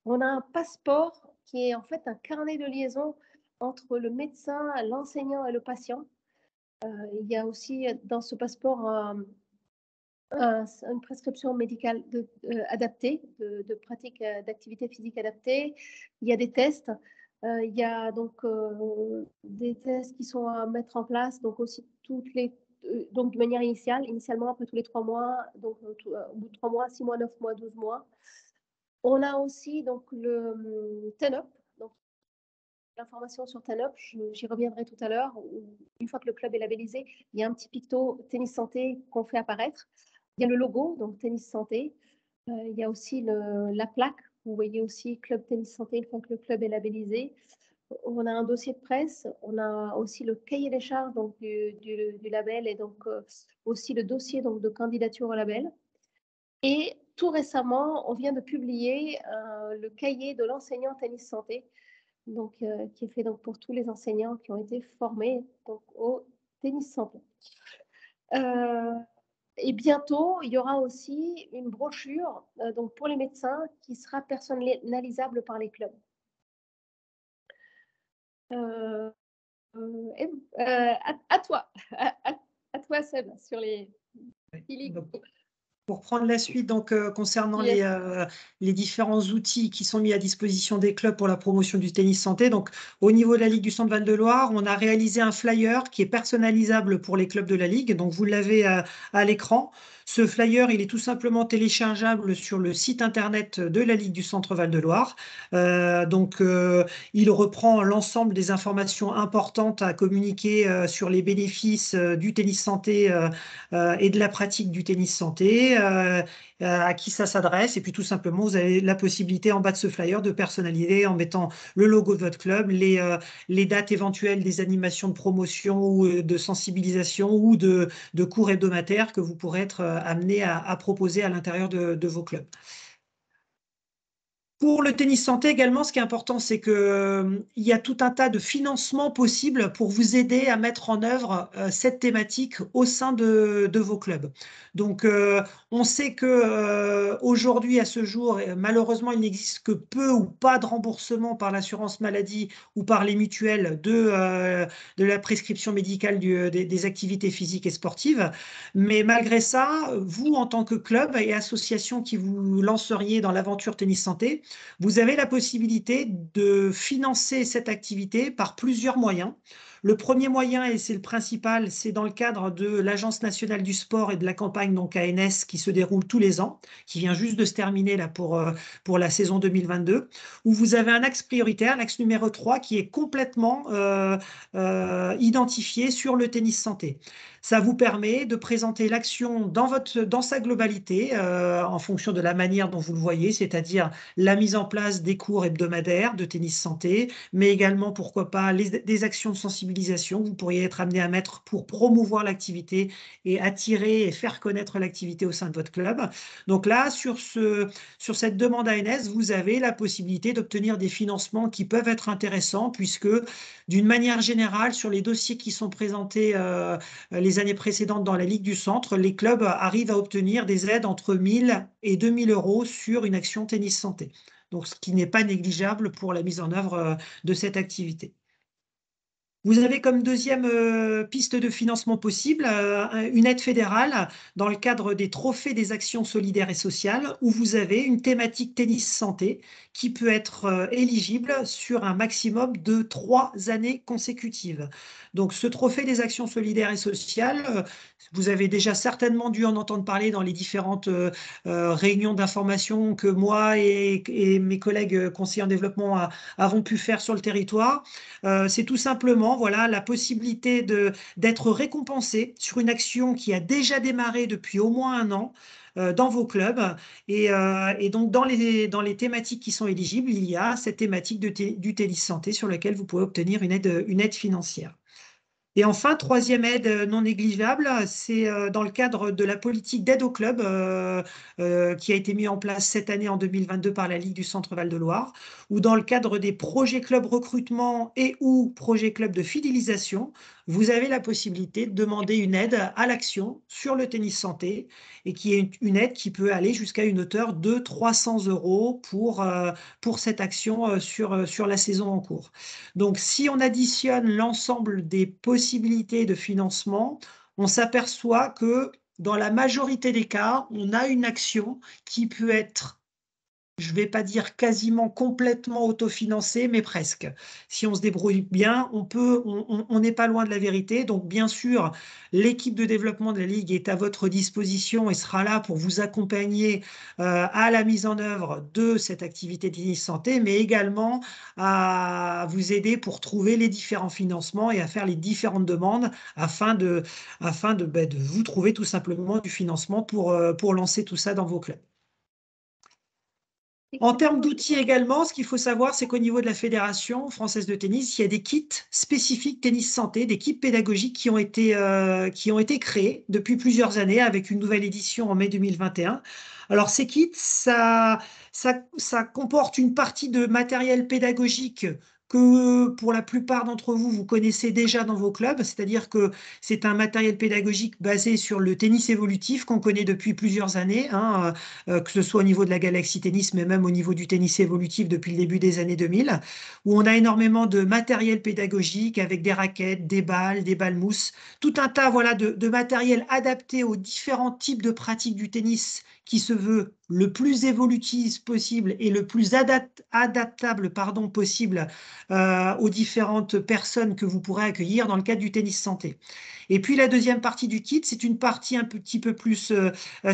On a un passeport qui est en fait un carnet de liaison entre le médecin, l'enseignant et le patient. Il y a aussi dans ce passeport une prescription médicale adaptée, de pratique d'activité physique adaptée. Il y a des tests. Il y a donc des tests qui sont à mettre en place, donc aussi donc de manière initialement après tous les 3 mois, donc au bout de 3 mois, 6 mois, 9 mois, 12 mois. On a aussi donc le TENUP, donc l'information sur TENUP, j'y reviendrai tout à l'heure. Une fois que le club est labellisé, il y a un petit picto tennis santé qu'on fait apparaître. Il y a le logo, donc tennis santé. Il y a aussi la plaque. Vous voyez aussi club tennis santé une fois que le club est labellisé. On a un dossier de presse. On a aussi le cahier des charges donc, du label et donc aussi le dossier donc, de candidature au label. Et tout récemment, on vient de publier le cahier de l'enseignant tennis santé, donc, qui est fait donc, pour tous les enseignants qui ont été formés donc, au tennis santé. Et bientôt, il y aura aussi une brochure donc pour les médecins qui sera personnalisable par les clubs. À toi, Seb, sur les ligues. Pour prendre la suite, donc, concernant les différents outils qui sont mis à disposition des clubs pour la promotion du tennis santé. Donc, au niveau de la Ligue du Centre Val-de-Loire, on a réalisé un flyer qui est personnalisable pour les clubs de la Ligue. Donc, vous l'avez à l'écran. Ce flyer, il est tout simplement téléchargeable sur le site internet de la Ligue du Centre Val-de-Loire. Il reprend l'ensemble des informations importantes à communiquer sur les bénéfices du tennis santé et de la pratique du tennis santé, à qui ça s'adresse. Et puis tout simplement, vous avez la possibilité en bas de ce flyer de personnaliser en mettant le logo de votre club, les dates éventuelles des animations de promotion ou de sensibilisation ou de cours hebdomadaires que vous pourrez être amené à proposer à l'intérieur de vos clubs. Pour le tennis santé également, ce qui est important, c'est qu'il y a tout un tas de financements possibles pour vous aider à mettre en œuvre cette thématique au sein de vos clubs. Donc, on sait que aujourd'hui, à ce jour, malheureusement, il n'existe que peu ou pas de remboursement par l'assurance maladie ou par les mutuelles de la prescription médicale des activités physiques et sportives. Mais malgré ça, vous, en tant que club et association qui vous lanceriez dans l'aventure tennis santé, vous avez la possibilité de financer cette activité par plusieurs moyens. Le premier moyen, et c'est le principal, c'est dans le cadre de l'Agence nationale du sport et de la campagne donc ANS qui se déroule tous les ans, qui vient juste de se terminer là pour la saison 2022, où vous avez un axe prioritaire, l'axe numéro 3, qui est complètement identifié sur le tennis santé. Ça vous permet de présenter l'action dans sa globalité en fonction de la manière dont vous le voyez, c'est-à-dire la mise en place des cours hebdomadaires de tennis santé, mais également, pourquoi pas, des actions de sensibilisation sensibilisation que vous pourriez être amené à mettre pour promouvoir l'activité et attirer et faire connaître l'activité au sein de votre club. Donc là, sur cette demande ANS, vous avez la possibilité d'obtenir des financements qui peuvent être intéressants puisque, d'une manière générale, sur les dossiers qui sont présentés les années précédentes dans la Ligue du Centre, les clubs arrivent à obtenir des aides entre 1 000 et 2 000 € sur une action tennis santé. Donc, ce qui n'est pas négligeable pour la mise en œuvre de cette activité. Vous avez comme deuxième piste de financement possible une aide fédérale dans le cadre des trophées des actions solidaires et sociales où vous avez une thématique tennis santé qui peut être éligible sur un maximum de 3 années consécutives. Donc ce trophée des actions solidaires et sociales, vous avez déjà certainement dû en entendre parler dans les différentes réunions d'information que moi et mes collègues conseillers en développement avons pu faire sur le territoire. C'est tout simplement voilà, la possibilité d'être récompensé sur une action qui a déjà démarré depuis au moins 1 an dans vos clubs. Et donc, dans les thématiques qui sont éligibles, il y a cette thématique du tennis santé sur laquelle vous pouvez obtenir une aide financière. Et enfin, troisième aide non négligeable, c'est dans le cadre de la politique d'aide au club qui a été mise en place cette année en 2022 par la Ligue du Centre Val-de-Loire, ou dans le cadre des projets club recrutement et ou projets club de fidélisation, vous avez la possibilité de demander une aide à l'action sur le tennis santé et qui est une aide qui peut aller jusqu'à une hauteur de 300 € pour cette action sur la saison en cours. Donc, si on additionne l'ensemble des possibilités de financement, on s'aperçoit que dans la majorité des cas, on a une action qui peut être, je ne vais pas dire quasiment complètement autofinancée, mais presque. Si on se débrouille bien, on n'est pas loin de la vérité. Donc, bien sûr, l'équipe de développement de la Ligue est à votre disposition et sera là pour vous accompagner à la mise en œuvre de cette activité tennis santé, mais également à vous aider pour trouver les différents financements et à faire les différentes demandes afin de vous trouver tout simplement du financement pour lancer tout ça dans vos clubs. En termes d'outils également, ce qu'il faut savoir, c'est qu'au niveau de la Fédération française de tennis, il y a des kits spécifiques tennis santé, des kits pédagogiques qui ont été créés depuis plusieurs années avec une nouvelle édition en mai 2021. Alors ces kits, ça comporte une partie de matériel pédagogique que pour la plupart d'entre vous, vous connaissez déjà dans vos clubs, c'est-à-dire que c'est un matériel pédagogique basé sur le tennis évolutif qu'on connaît depuis plusieurs années, que ce soit au niveau de la Galaxy Tennis, mais même au niveau du tennis évolutif depuis le début des années 2000, où on a énormément de matériel pédagogique avec des raquettes, des balles mousse, tout un tas voilà, de matériel adapté aux différents types de pratiques du tennis qui se veut le plus évolutif possible et le plus adaptable possible aux différentes personnes que vous pourrez accueillir dans le cadre du tennis santé. Et puis la deuxième partie du kit, c'est une partie un petit peu plus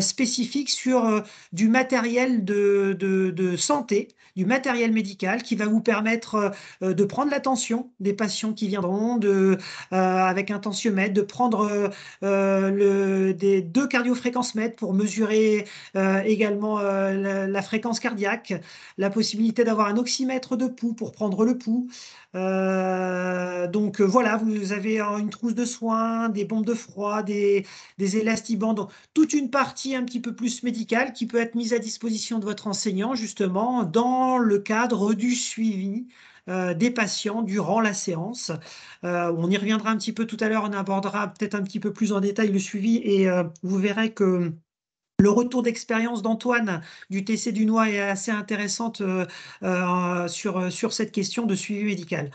spécifique sur du matériel de santé, du matériel médical qui va vous permettre de prendre la tension des patients qui viendront avec un tensiomètre, de prendre des 2 cardiofréquencemètres pour mesurer également la fréquence cardiaque, la possibilité d'avoir un oxymètre de pouls pour prendre le pouls. Donc voilà, vous avez une trousse de soins, des bombes de froid, des élastibandes, donc toute une partie un petit peu plus médicale qui peut être mise à disposition de votre enseignant justement dans le cadre du suivi des patients durant la séance. On y reviendra un petit peu tout à l'heure, on abordera peut-être un petit peu plus en détail le suivi et vous verrez que le retour d'expérience d'Antoine du TC Dunois est assez intéressante sur cette question de suivi médical.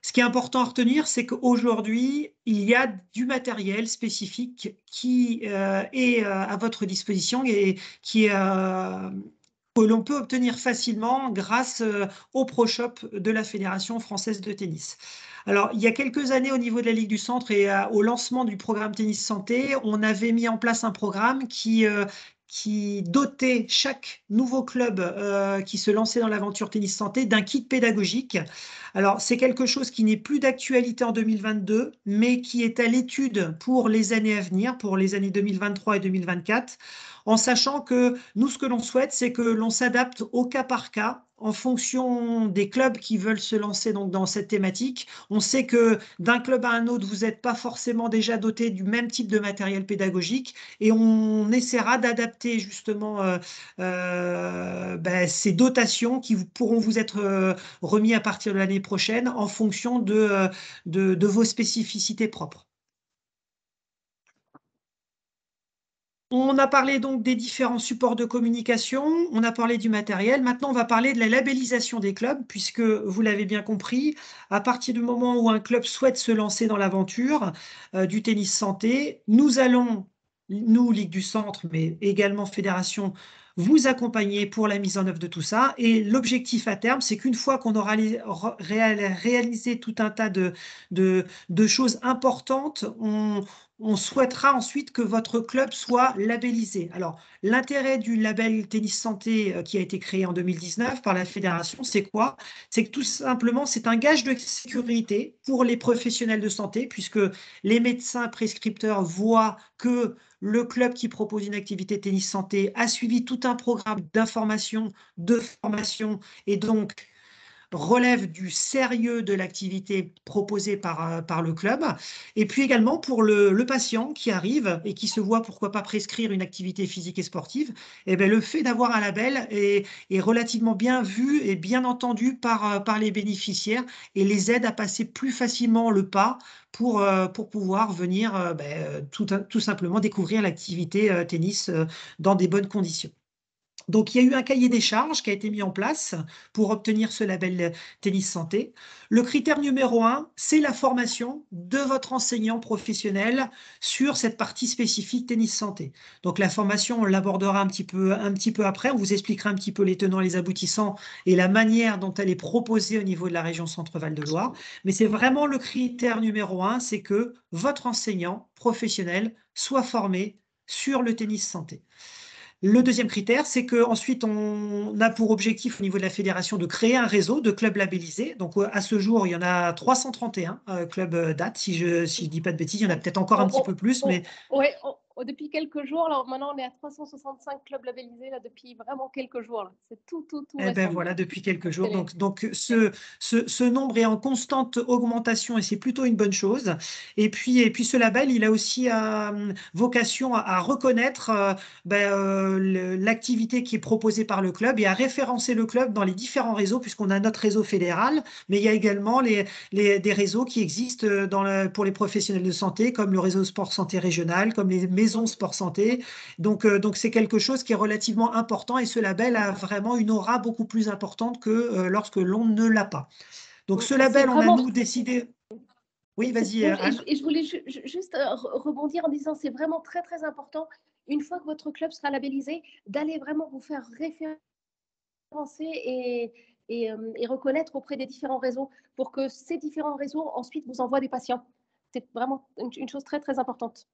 Ce qui est important à retenir, c'est qu'aujourd'hui, il y a du matériel spécifique qui est à votre disposition et que l'on peut obtenir facilement grâce au ProShop de la Fédération française de tennis. Alors, il y a quelques années, au niveau de la Ligue du Centre et au lancement du programme Tennis Santé, on avait mis en place un programme qui dotait chaque nouveau club qui se lançait dans l'aventure Tennis Santé d'un kit pédagogique. Alors, c'est quelque chose qui n'est plus d'actualité en 2022, mais qui est à l'étude pour les années à venir, pour les années 2023 et 2024, en sachant que nous, ce que l'on souhaite, c'est que l'on s'adapte au cas par cas en fonction des clubs qui veulent se lancer donc, dans cette thématique. On sait que d'un club à un autre, vous n'êtes pas forcément déjà doté du même type de matériel pédagogique et on essaiera d'adapter justement ces dotations qui pourront vous être remis à partir de l'année prochaine en fonction de vos spécificités propres. On a parlé donc des différents supports de communication, on a parlé du matériel. Maintenant, on va parler de la labellisation des clubs, puisque vous l'avez bien compris, à partir du moment où un club souhaite se lancer dans l'aventure du tennis santé, nous allons, nous, Ligue du Centre, mais également Fédération, vous accompagner pour la mise en œuvre de tout ça. Et l'objectif à terme, c'est qu'une fois qu'on aura réalisé tout un tas de choses importantes, on souhaitera ensuite que votre club soit labellisé. Alors, l'intérêt du label Tennis Santé qui a été créé en 2019 par la fédération, c'est quoi? C'est que tout simplement, c'est un gage de sécurité pour les professionnels de santé, puisque les médecins prescripteurs voient que le club qui propose une activité tennis santé a suivi tout un programme d'information, de formation, et donc relève du sérieux de l'activité proposée par le club. Et puis également pour le patient qui arrive et qui se voit, pourquoi pas, prescrire une activité physique et sportive, eh bien, le fait d'avoir un label est relativement bien vu et bien entendu par les bénéficiaires et les aide à passer plus facilement le pas pour pouvoir venir tout simplement découvrir l'activité tennis dans des bonnes conditions. Donc, il y a eu un cahier des charges qui a été mis en place pour obtenir ce label Tennis Santé. Le critère numéro 1, c'est la formation de votre enseignant professionnel sur cette partie spécifique Tennis Santé. Donc, la formation, on l'abordera un petit peu après. On vous expliquera un petit peu les tenants et les aboutissants et la manière dont elle est proposée au niveau de la région Centre-Val de Loire. Mais c'est vraiment le critère numéro 1, c'est que votre enseignant professionnel soit formé sur le tennis santé. Le deuxième critère, c'est qu'ensuite, on a pour objectif au niveau de la fédération de créer un réseau de clubs labellisés. Donc, à ce jour, il y en a 331 clubs dates. Si je ne dis pas de bêtises, il y en a peut-être encore un petit peu plus. Mais Oui, depuis quelques jours, alors maintenant on est à 365 clubs labellisés là, depuis vraiment quelques jours. C'est tout eh récent. ben voilà, depuis quelques jours. Donc ce nombre est en constante augmentation et c'est plutôt une bonne chose. Et puis ce label, il a aussi vocation à reconnaître l'activité qui est proposée par le club et à référencer le club dans les différents réseaux, puisqu'on a notre réseau fédéral, mais il y a également des réseaux qui existent pour les professionnels de santé, comme le réseau sport santé régional, comme les maisons sport santé. Donc c'est quelque chose qui est relativement important et ce label a vraiment une aura beaucoup plus importante que lorsque l'on ne l'a pas. Donc ce label, on a nous décidé… Oui, vas-y, Anne. Et je voulais juste rebondir en disant, c'est vraiment très très important, une fois que votre club sera labellisé, d'aller vraiment vous faire référencer et reconnaître auprès des différents réseaux pour que ces différents réseaux ensuite vous envoient des patients. C'est vraiment une chose très très importante.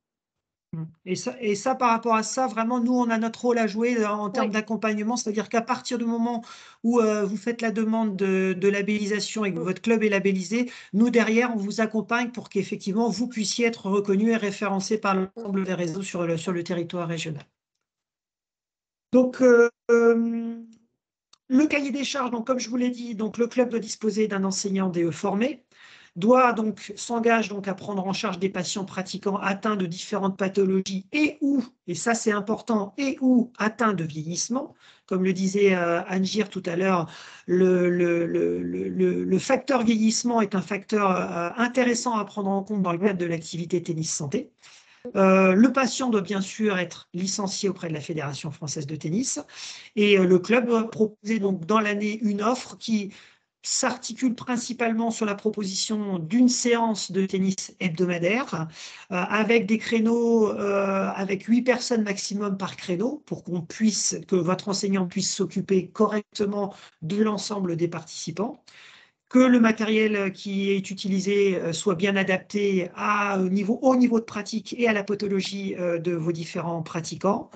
Et ça, par rapport à ça, vraiment, nous, on a notre rôle à jouer en termes d'accompagnement, c'est-à-dire qu'à partir du moment où vous faites la demande de labellisation et que votre club est labellisé, nous, derrière, on vous accompagne pour qu'effectivement, vous puissiez être reconnu et référencé par l'ensemble des réseaux sur le territoire régional. Donc, le cahier des charges, donc, comme je vous l'ai dit, donc, le club doit disposer d'un enseignant DE formé, s'engage donc à prendre en charge des patients pratiquants atteints de différentes pathologies et ça c'est important, atteints de vieillissement. Comme le disait Anne-Gire tout à l'heure, le facteur vieillissement est un facteur intéressant à prendre en compte dans le cadre de l'activité tennis santé. Le patient doit bien sûr être licencié auprès de la Fédération française de tennis et le club doit proposer donc dans l'année une offre qui s'articule principalement sur la proposition d'une séance de tennis hebdomadaire avec des créneaux avec 8 personnes maximum par créneau pour que votre enseignant puisse s'occuper correctement de l'ensemble des participants, que le matériel qui est utilisé soit bien adapté au niveau de pratique et à la pathologie de vos différents pratiquants,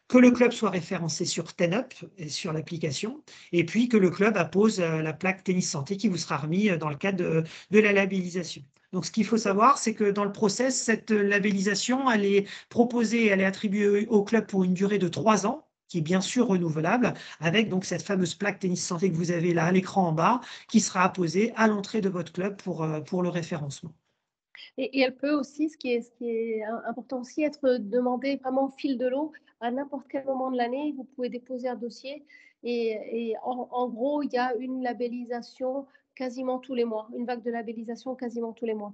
que le club soit référencé sur TenUp et sur l'application, et puis que le club appose la plaque Tennis Santé qui vous sera remis dans le cadre de la labellisation. Donc, ce qu'il faut savoir, c'est que dans le process, cette labellisation, elle est proposée, elle est attribuée au club pour une durée de 3 ans, qui est bien sûr renouvelable, avec donc cette fameuse plaque Tennis Santé que vous avez là à l'écran en bas, qui sera apposée à l'entrée de votre club pour le référencement. Et elle peut aussi, ce qui est important aussi, être demandée vraiment au fil de l'eau à n'importe quel moment de l'année. Vous pouvez déposer un dossier et en gros, il y a une labellisation quasiment tous les mois, une vague de labellisation quasiment tous les mois.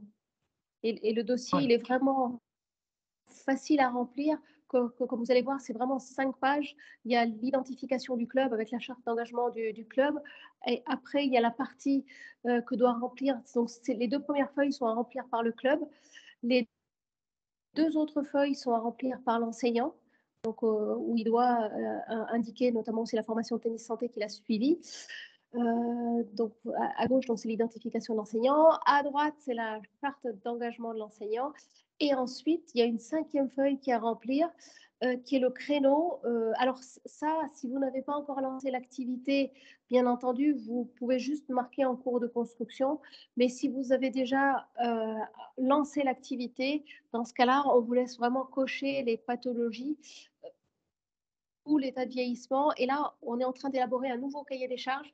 Et le dossier, Ouais. il est vraiment facile à remplir. Comme vous allez voir, c'est vraiment 5 pages. Il y a l'identification du club avec la charte d'engagement du club. Et après, il y a la partie que doit remplir. Donc, les 2 premières feuilles sont à remplir par le club. Les 2 autres feuilles sont à remplir par l'enseignant. Donc, où il doit indiquer notamment aussi la formation de tennis santé qu'il a suivie. Donc, à gauche, c'est l'identification de l'enseignant. À droite, c'est la charte d'engagement de l'enseignant. Et ensuite, il y a une 5e feuille qui est à remplir, qui est le créneau. Alors ça, si vous n'avez pas encore lancé l'activité, bien entendu, vous pouvez juste marquer en cours de construction. Mais si vous avez déjà lancé l'activité, dans ce cas-là, on vous laisse vraiment cocher les pathologies ou l'état de vieillissement. Et là, on est en train d'élaborer un nouveau cahier des charges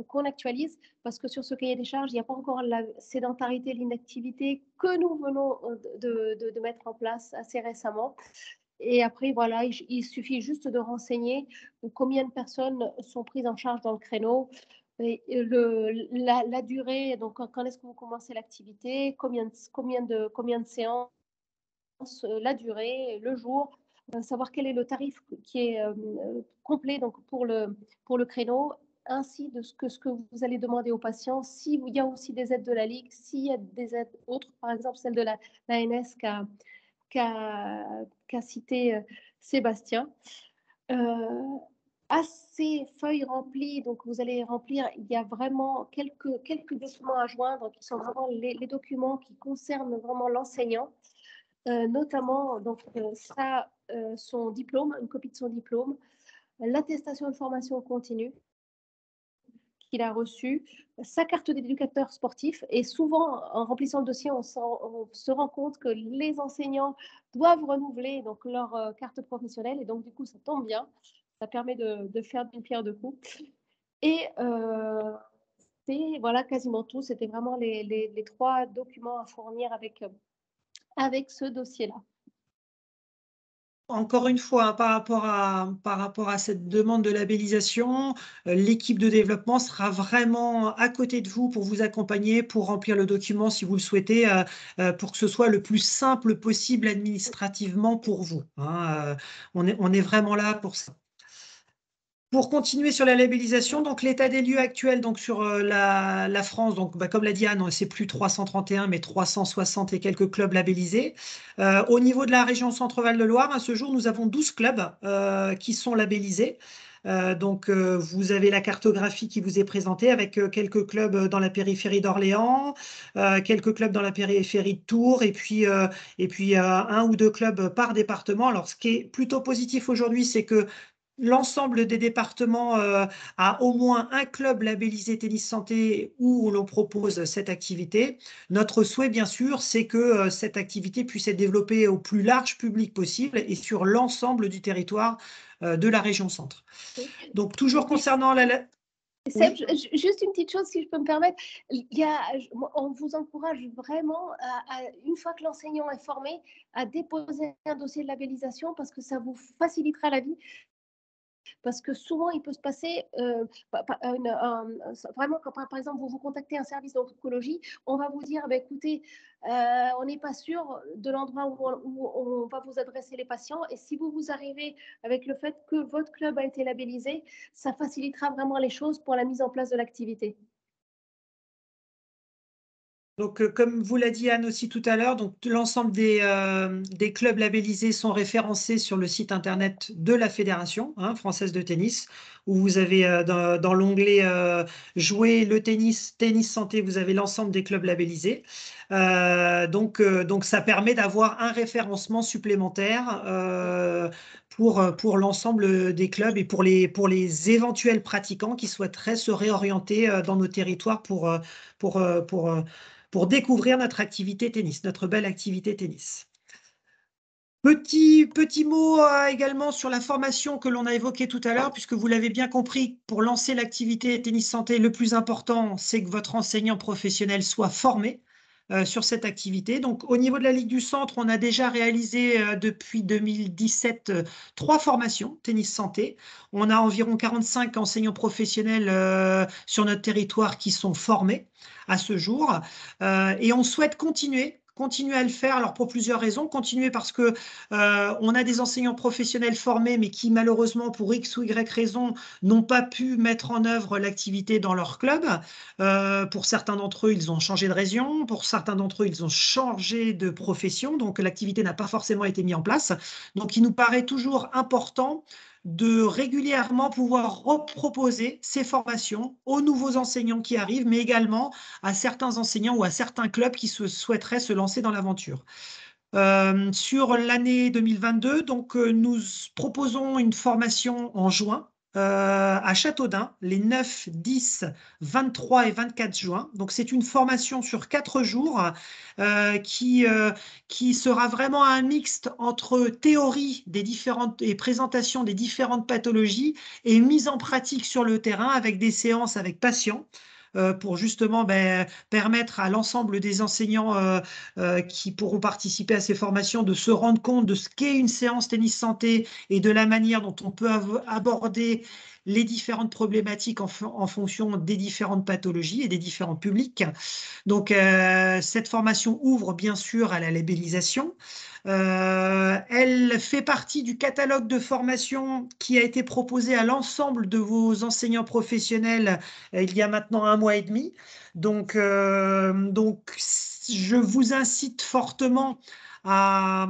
qu'on actualise, parce que sur ce cahier des charges, il n'y a pas encore la sédentarité, l'inactivité que nous venons de mettre en place assez récemment. Et après, voilà, il suffit juste de renseigner combien de personnes sont prises en charge dans le créneau, et la durée, donc quand est-ce que vous commencez l'activité, combien de séances, la durée, le jour, savoir quel est le tarif qui est complet donc pour le créneau, ainsi de ce que vous allez demander aux patients. S'il y a aussi des aides de la Ligue, s'il y a des aides autres, par exemple celle de l'ANS qu'a cité Sébastien. À ces feuilles remplies, donc vous allez remplir, il y a vraiment quelques documents à joindre qui sont vraiment les documents qui concernent vraiment l'enseignant. Notamment donc son diplôme, une copie de son diplôme, l'attestation de formation continue qu'il a reçue, sa carte d'éducateur sportif. Et souvent, en remplissant le dossier, on se rend compte que les enseignants doivent renouveler donc leur carte professionnelle. Et donc, du coup, ça tombe bien. Ça permet de faire d'une pierre deux coups. Et c'est voilà, quasiment tout. C'était vraiment les 3 documents à fournir avec ce dossier-là. Encore une fois, hein, par rapport à cette demande de labellisation, l'équipe de développement sera vraiment à côté de vous pour vous accompagner, pour remplir le document si vous le souhaitez, pour que ce soit le plus simple possible administrativement pour vous, hein, on est vraiment là pour ça. Pour continuer sur la labellisation, donc l'état des lieux actuel donc sur la France, donc comme l'a dit Anne, c'est plus 331 mais 360 et quelques clubs labellisés. Au niveau de la région Centre-Val de Loire, à ce jour, nous avons 12 clubs qui sont labellisés. Donc vous avez la cartographie qui vous est présentée avec quelques clubs dans la périphérie d'Orléans, quelques clubs dans la périphérie de Tours et puis 1 ou 2 clubs par département. Alors ce qui est plutôt positif aujourd'hui, c'est que l'ensemble des départements a au moins un club labellisé Tennis Santé où l'on propose cette activité. Notre souhait, bien sûr, c'est que cette activité puisse être développée au plus large public possible et sur l'ensemble du territoire de la région Centre. Donc, toujours concernant la... Seb, Oui. juste une petite chose, si je peux me permettre. On vous encourage vraiment, une fois que l'enseignant est formé, à déposer un dossier de labellisation parce que ça vous facilitera la vie. Parce que souvent, il peut se passer, vraiment, quand par exemple, vous contactez un service d'oncologie, on va vous dire, bah, écoutez, on n'est pas sûr de l'endroit où on va vous adresser les patients. Et si vous arrivez avec le fait que votre club a été labellisé, ça facilitera vraiment les choses pour la mise en place de l'activité. Donc, comme vous l'a dit Anne aussi tout à l'heure, donc l'ensemble des clubs labellisés sont référencés sur le site internet de la Fédération française de tennis, où vous avez dans l'onglet Jouer le tennis, tennis santé, vous avez l'ensemble des clubs labellisés. Donc, ça permet d'avoir un référencement supplémentaire pour l'ensemble des clubs et pour les éventuels pratiquants qui souhaiteraient se réorienter dans nos territoires pour découvrir notre activité tennis, notre belle activité tennis. Petit mot également sur la formation que l'on a évoquée tout à l'heure, puisque vous l'avez bien compris, pour lancer l'activité tennis santé, le plus important, c'est que votre enseignant professionnel soit formé sur cette activité. Donc, au niveau de la Ligue du Centre, on a déjà réalisé depuis 2017 3 formations tennis santé. On a environ 45 enseignants professionnels sur notre territoire qui sont formés à ce jour. Et on souhaite continuer à le faire, alors pour plusieurs raisons. Continuer parce que on a des enseignants professionnels formés, mais qui malheureusement, pour X ou Y raison, n'ont pas pu mettre en œuvre l'activité dans leur club. Pour certains d'entre eux, ils ont changé de région. Pour certains d'entre eux, ils ont changé de profession. Donc, l'activité n'a pas forcément été mise en place. Donc, il nous paraît toujours important de régulièrement pouvoir reproposer ces formations aux nouveaux enseignants qui arrivent, mais également à certains enseignants ou à certains clubs qui souhaiteraient se lancer dans l'aventure. Sur l'année 2022, donc, nous proposons une formation en juin à Châteaudun, les 9, 10, 23 et 24 juin. Donc, c'est une formation sur 4 jours qui sera vraiment un mixte entre théorie des différentes et présentation des différentes pathologies et mise en pratique sur le terrain avec des séances avec patients pour justement permettre à l'ensemble des enseignants qui pourront participer à ces formations de se rendre compte de ce qu'est une séance tennis santé et de la manière dont on peut aborder les différentes problématiques en fonction des différentes pathologies et des différents publics. Donc, cette formation ouvre bien sûr à la labellisation. Elle fait partie du catalogue de formation qui a été proposé à l'ensemble de vos enseignants professionnels il y a maintenant 1 mois et demi. Donc, je vous incite fortement à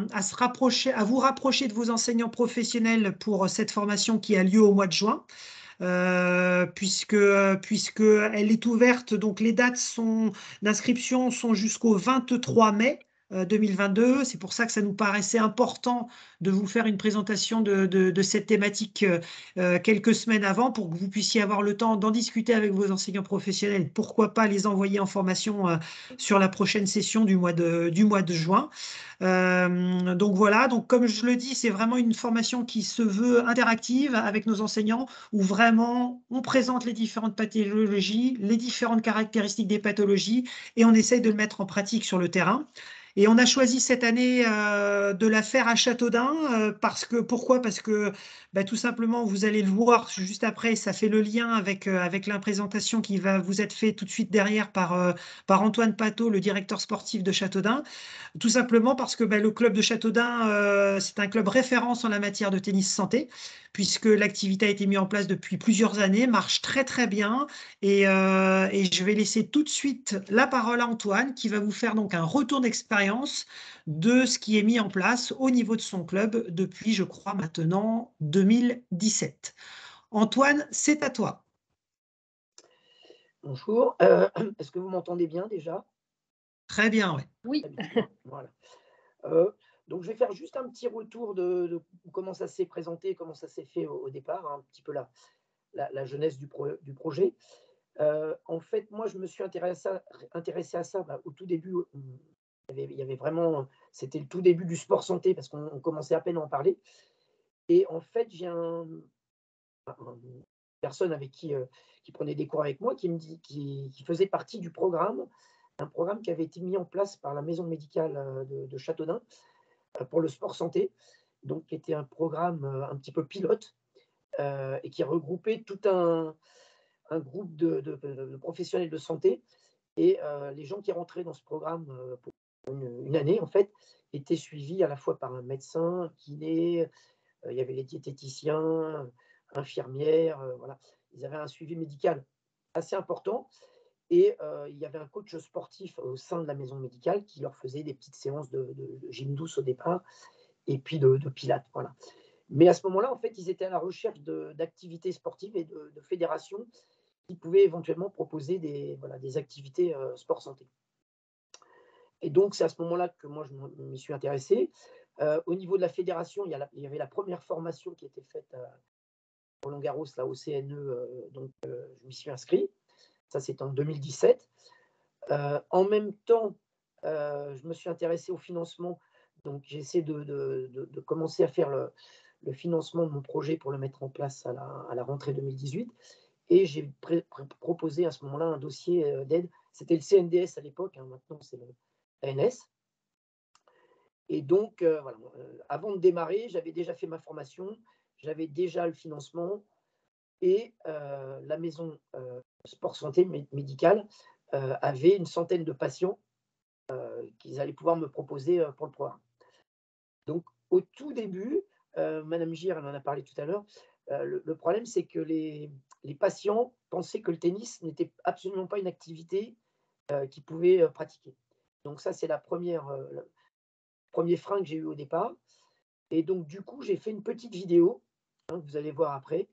vous rapprocher de vos enseignants professionnels pour cette formation qui a lieu au mois de juin. Puisque elle est ouverte, donc les dates d'inscription sont jusqu'au 23 mai 2022. C'est pour ça que ça nous paraissait important de vous faire une présentation de cette thématique quelques semaines avant pour que vous puissiez avoir le temps d'en discuter avec vos enseignants professionnels. Pourquoi pas les envoyer en formation sur la prochaine session du mois de juin. Donc voilà, donc comme je le dis, c'est vraiment une formation qui se veut interactive avec nos enseignants où vraiment on présente les différentes pathologies, les différentes caractéristiques des pathologies et on essaye de le mettre en pratique sur le terrain. Et on a choisi cette année de la faire à Châteaudun pourquoi? Parce que tout simplement, vous allez le voir juste après, ça fait le lien avec la présentation qui va vous être faite tout de suite derrière par Antoine Pateau, le directeur sportif de Châteaudun. Tout simplement parce que le club de Châteaudun, c'est un club référence en la matière de tennis santé, puisque l'activité a été mise en place depuis plusieurs années, marche très très bien. Et je vais laisser tout de suite la parole à Antoine, qui va vous faire donc un retour d'expérience de ce qui est mis en place au niveau de son club depuis, je crois, maintenant 2017. Antoine, c'est à toi. Bonjour, est-ce que vous m'entendez bien déjà? Très bien, oui. Oui. Très bien, voilà. Donc je vais faire juste un petit retour de comment ça s'est présenté, comment ça s'est fait au départ, hein, un petit peu la genèse du projet. En fait, moi, je me suis intéressé à ça au tout début. Il y avait vraiment, c'était le tout début du sport santé parce qu'on commençait à peine à en parler. Et en fait, j'ai une personne avec qui prenait des cours avec moi qui faisait partie du programme, un programme qui avait été mis en place par la maison médicale de Châteaudun pour le sport santé, donc qui était un programme un petit peu pilote et qui regroupait tout un groupe de professionnels de santé. Et les gens qui rentraient dans ce programme pour une année, en fait, étaient suivis à la fois par un médecin, kiné, il y avait les diététiciens, infirmières, voilà. Ils avaient un suivi médical assez important. Et il y avait un coach sportif au sein de la maison médicale qui leur faisait des petites séances de gym douce au départ et puis de pilates, voilà. Mais à ce moment-là, en fait, ils étaient à la recherche d'activités sportives et de fédérations qui pouvaient éventuellement proposer des activités sport santé. Et donc, c'est à ce moment-là que moi, je m'y suis intéressé. Au niveau de la fédération, il y avait la première formation qui était faite à Roland-Garros, là, au CNE, donc je m'y suis inscrit. Ça, c'était en 2017. En même temps, je me suis intéressé au financement Donc, j'essaie de commencer à faire le financement de mon projet pour le mettre en place à la rentrée 2018. Et j'ai proposé à ce moment-là un dossier d'aide. C'était le CNDS à l'époque, hein, maintenant c'est le ANS. Et donc, voilà, avant de démarrer, j'avais déjà fait ma formation, j'avais déjà le financement et la maison sport santé médicale avait une centaine de patients qu'ils allaient pouvoir me proposer pour le programme. Donc, au tout début, Madame Gir, elle en a parlé tout à l'heure, le problème, c'est que les patients pensaient que le tennis n'était absolument pas une activité qu'ils pouvaient pratiquer. Donc ça, c'est le premier frein que j'ai eu au départ. Et donc, du coup, j'ai fait une petite vidéo, hein, que vous allez voir après,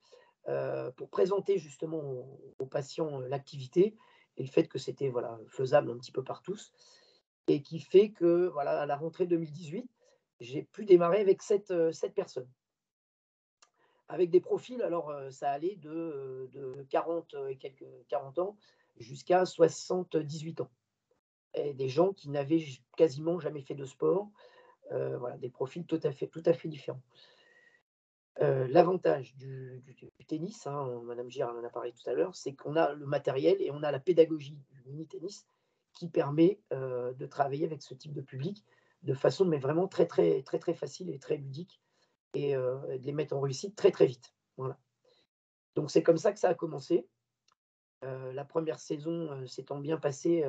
pour présenter justement aux patients l'activité et le fait que c'était voilà, faisable un petit peu par tous. Et qui fait que, voilà, à la rentrée 2018, j'ai pu démarrer avec 7 personnes. Avec des profils, alors ça allait de 40 et quelques 40 ans jusqu'à 78 ans. Et des gens qui n'avaient quasiment jamais fait de sport, voilà, des profils tout à fait différents. L'avantage du tennis, hein, Madame Gir en a parlé tout à l'heure, c'est qu'on a le matériel et on a la pédagogie du mini-tennis qui permet de travailler avec ce type de public de façon mais vraiment très facile et très ludique et de les mettre en réussite très vite. Voilà. Donc c'est comme ça que ça a commencé. La première saison s'étant bien passée,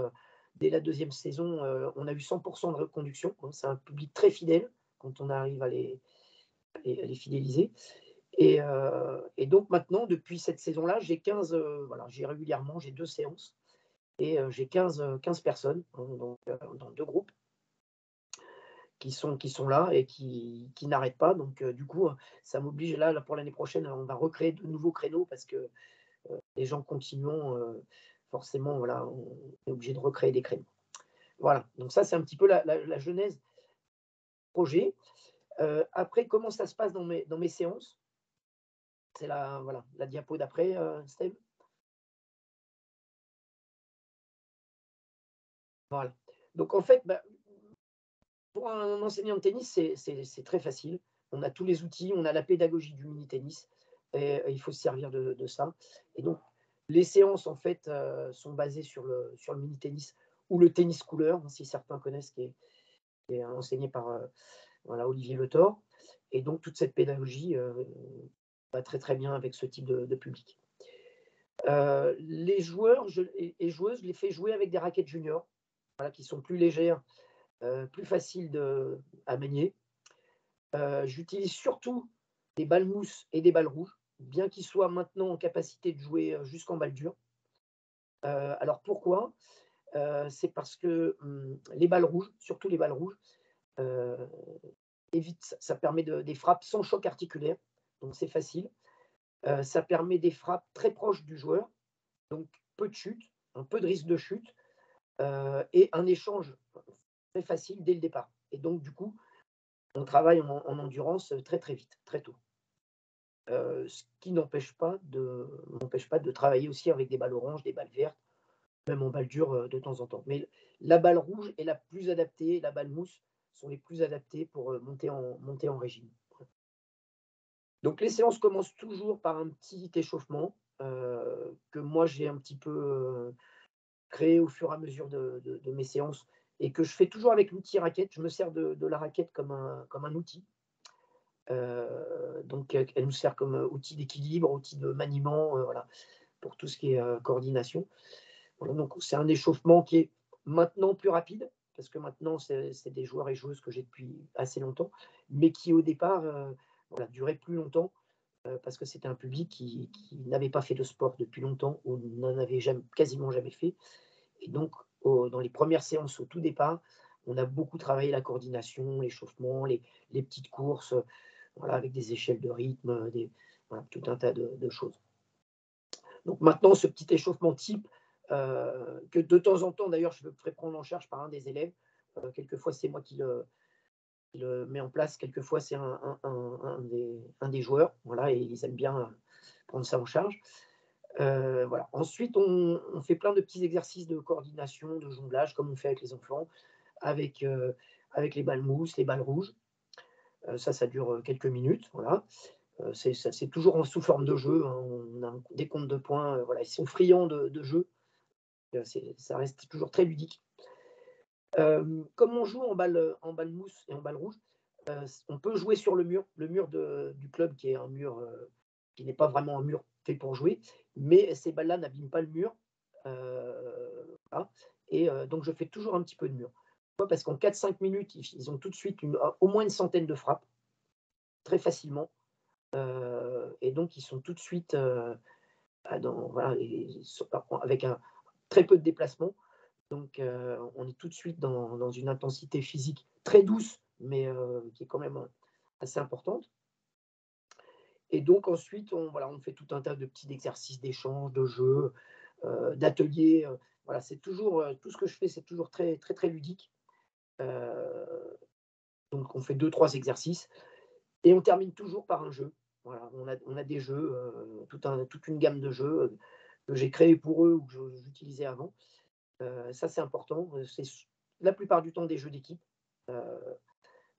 dès la deuxième saison, on a eu 100% de reconduction, hein. C'est un public très fidèle quand on arrive à les fidéliser. Et donc maintenant, depuis cette saison-là, j'ai 15, voilà, j'ai régulièrement, j'ai 2 séances et j'ai 15 personnes, hein, donc dans 2 groupes qui sont là et qui n'arrêtent pas. Donc du coup, ça m'oblige là pour l'année prochaine, on va recréer de nouveaux créneaux parce que les gens continuent, forcément, voilà, on est obligé de recréer des créneaux. Voilà, donc ça, c'est un petit peu la genèse du projet. Après, comment ça se passe dans mes séances? C'est voilà, la diapo d'après, Steve. Voilà. Donc en fait, bah, pour un enseignant de tennis, c'est très facile. On a tous les outils, on a la pédagogie du mini-tennis et il faut se servir de ça. Et donc, les séances, en fait, sont basées sur le mini-tennis ou le tennis couleur, hein, si certains connaissent, qui est enseigné par voilà, Olivier Le Thor. Et donc, toute cette pédagogie va très bien avec ce type de public. Les joueurs et joueuses, je les fais jouer avec des raquettes juniors, voilà, qui sont plus légères, plus faciles à manier. J'utilise surtout des balles mousse et des balles rouges, bien qu'ils soient maintenant en capacité de jouer jusqu'en balle dure. Alors pourquoi? C'est parce que les balles rouges, surtout les balles rouges, évitent, ça permet des frappes sans choc articulaire, donc c'est facile. Ça permet des frappes très proches du joueur, donc peu de chute, un peu de risque de chute, et un échange très facile dès le départ. Et donc, du coup, on travaille en endurance très vite, très tôt. Ce qui n'empêche pas de travailler aussi avec des balles oranges, des balles vertes, même en balle dure de temps en temps. Mais la balle rouge est la plus adaptée, la balle mousse sont les plus adaptées pour monter en régime. Donc les séances commencent toujours par un petit échauffement que moi j'ai un petit peu créé au fur et à mesure de mes séances et que je fais toujours avec l'outil raquette. Je me sers de la raquette comme un outil. Donc elle nous sert comme outil d'équilibre, outil de maniement, voilà, pour tout ce qui est coordination. Voilà, donc c'est un échauffement qui est maintenant plus rapide, parce que maintenant c'est des joueurs et joueuses que j'ai depuis assez longtemps, mais qui au départ voilà, durait plus longtemps, parce que c'était un public qui n'avait pas fait de sport depuis longtemps ou n'en avait quasiment jamais fait. Et donc dans les premières séances au tout départ, on a beaucoup travaillé la coordination, l'échauffement, les petites courses, voilà, avec des échelles de rythme, voilà, tout un tas de choses. Donc maintenant, ce petit échauffement type, que de temps en temps, d'ailleurs, je me ferai prendre en charge par un des élèves. Quelquefois, c'est moi qui le mets en place. Quelquefois, c'est un des joueurs. Voilà, et ils aiment bien prendre ça en charge. Voilà. Ensuite, on fait plein de petits exercices de coordination, de jonglage, comme on fait avec les enfants, avec avec les balles mousses, les balles rouges. Ça dure quelques minutes. Voilà. C'est toujours sous forme de jeu. Hein. On a un décompte de points. Voilà. Ils sont friands de jeu. Ça reste toujours très ludique. Comme on joue en balle mousse et en balle rouge, on peut jouer sur le mur du club, qui est un mur qui n'est pas vraiment un mur fait pour jouer, mais ces balles-là n'abîment pas le mur. Voilà. Et donc, je fais toujours un petit peu de mur. Pourquoi ? Parce qu'en 4-5 minutes, ils ont tout de suite au moins une centaine de frappes, très facilement. Et donc, ils sont tout de suite voilà, avec très peu de déplacement. Donc, on est tout de suite dans une intensité physique très douce, mais qui est quand même assez importante. Et donc, ensuite, on fait tout un tas de petits exercices d'échange, de jeux, d'ateliers. Voilà, c'est toujours, tout ce que je fais, c'est toujours très, très, très ludique. Donc, on fait 2-3 exercices et on termine toujours par un jeu. Voilà, on a des jeux, toute une gamme de jeux que j'ai créés pour eux ou que j'utilisais avant. Ça, c'est important. C'est la plupart du temps des jeux d'équipe.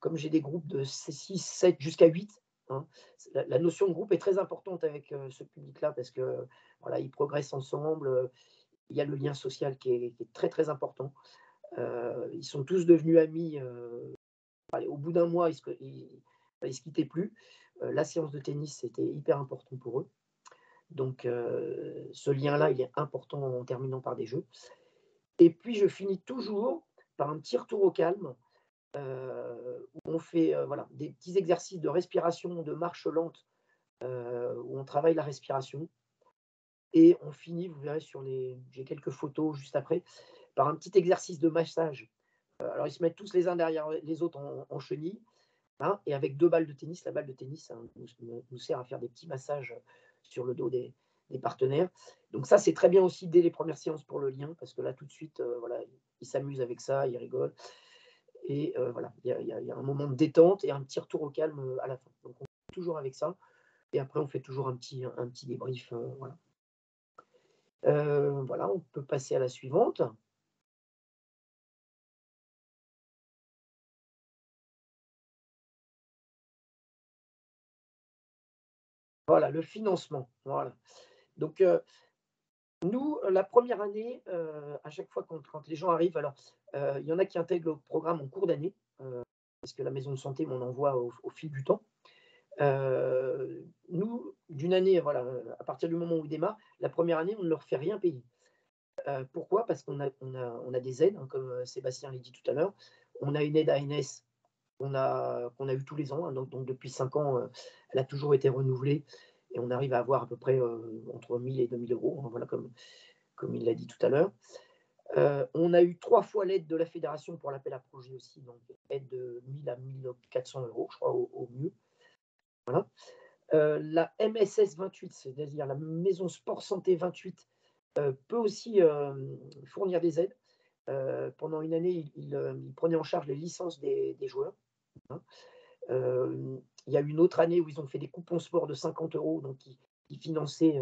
Comme j'ai des groupes de 6, 7 jusqu'à 8, hein, la notion de groupe est très importante avec ce public-là parce que voilà, ils progressent ensemble. Il y a le lien social qui est très, très important. Ils sont tous devenus amis. Allez, au bout d'un mois, ils ne se quittaient plus. La séance de tennis, c'était hyper important pour eux. Donc, ce lien-là, il est important en terminant par des jeux. Et puis, je finis toujours par un petit retour au calme où on fait voilà, des petits exercices de respiration, de marche lente, où on travaille la respiration. Et on finit, vous verrez j'ai quelques photos juste après, par un petit exercice de massage. Alors, ils se mettent tous les uns derrière les autres en chenille, hein, et avec 2 balles de tennis. La balle de tennis, hein, nous sert à faire des petits massages sur le dos des partenaires. Donc ça, c'est très bien aussi dès les premières séances pour le lien, parce que là, tout de suite, voilà, ils s'amusent avec ça, ils rigolent. Et voilà, il y a un moment de détente et un petit retour au calme à la fin. Donc, on fait toujours avec ça. Et après, on fait toujours un petit débrief. Voilà. Voilà, on peut passer à la suivante. Voilà, le financement. Voilà. Donc, nous, la première année, à chaque fois quand les gens arrivent, alors, il y en a qui intègrent le programme en cours d'année, parce que la maison de santé m'en envoie au fil du temps. Nous, d'une année, voilà, à partir du moment où ils démarrent, la première année, on ne leur fait rien payer. Pourquoi ? Parce qu'on a des aides, hein, comme Sébastien l'a dit tout à l'heure. On a une aide ANS qu'on a eu tous les ans, hein, donc depuis 5 ans, elle a toujours été renouvelée et on arrive à avoir à peu près entre 1 000 et 2 000 euros, hein, voilà, comme il l'a dit tout à l'heure. On a eu 3 fois l'aide de la fédération pour l'appel à projet aussi, donc aide de 1 000 à 1 400 euros, je crois, au mieux. Voilà. La MSS 28, c'est-à-dire la Maison Sport Santé 28, peut aussi fournir des aides. Pendant une année, il prenait en charge les licences des joueurs. Hein. Il y a eu une autre année où ils ont fait des coupons sport de 50 euros, donc ils finançaient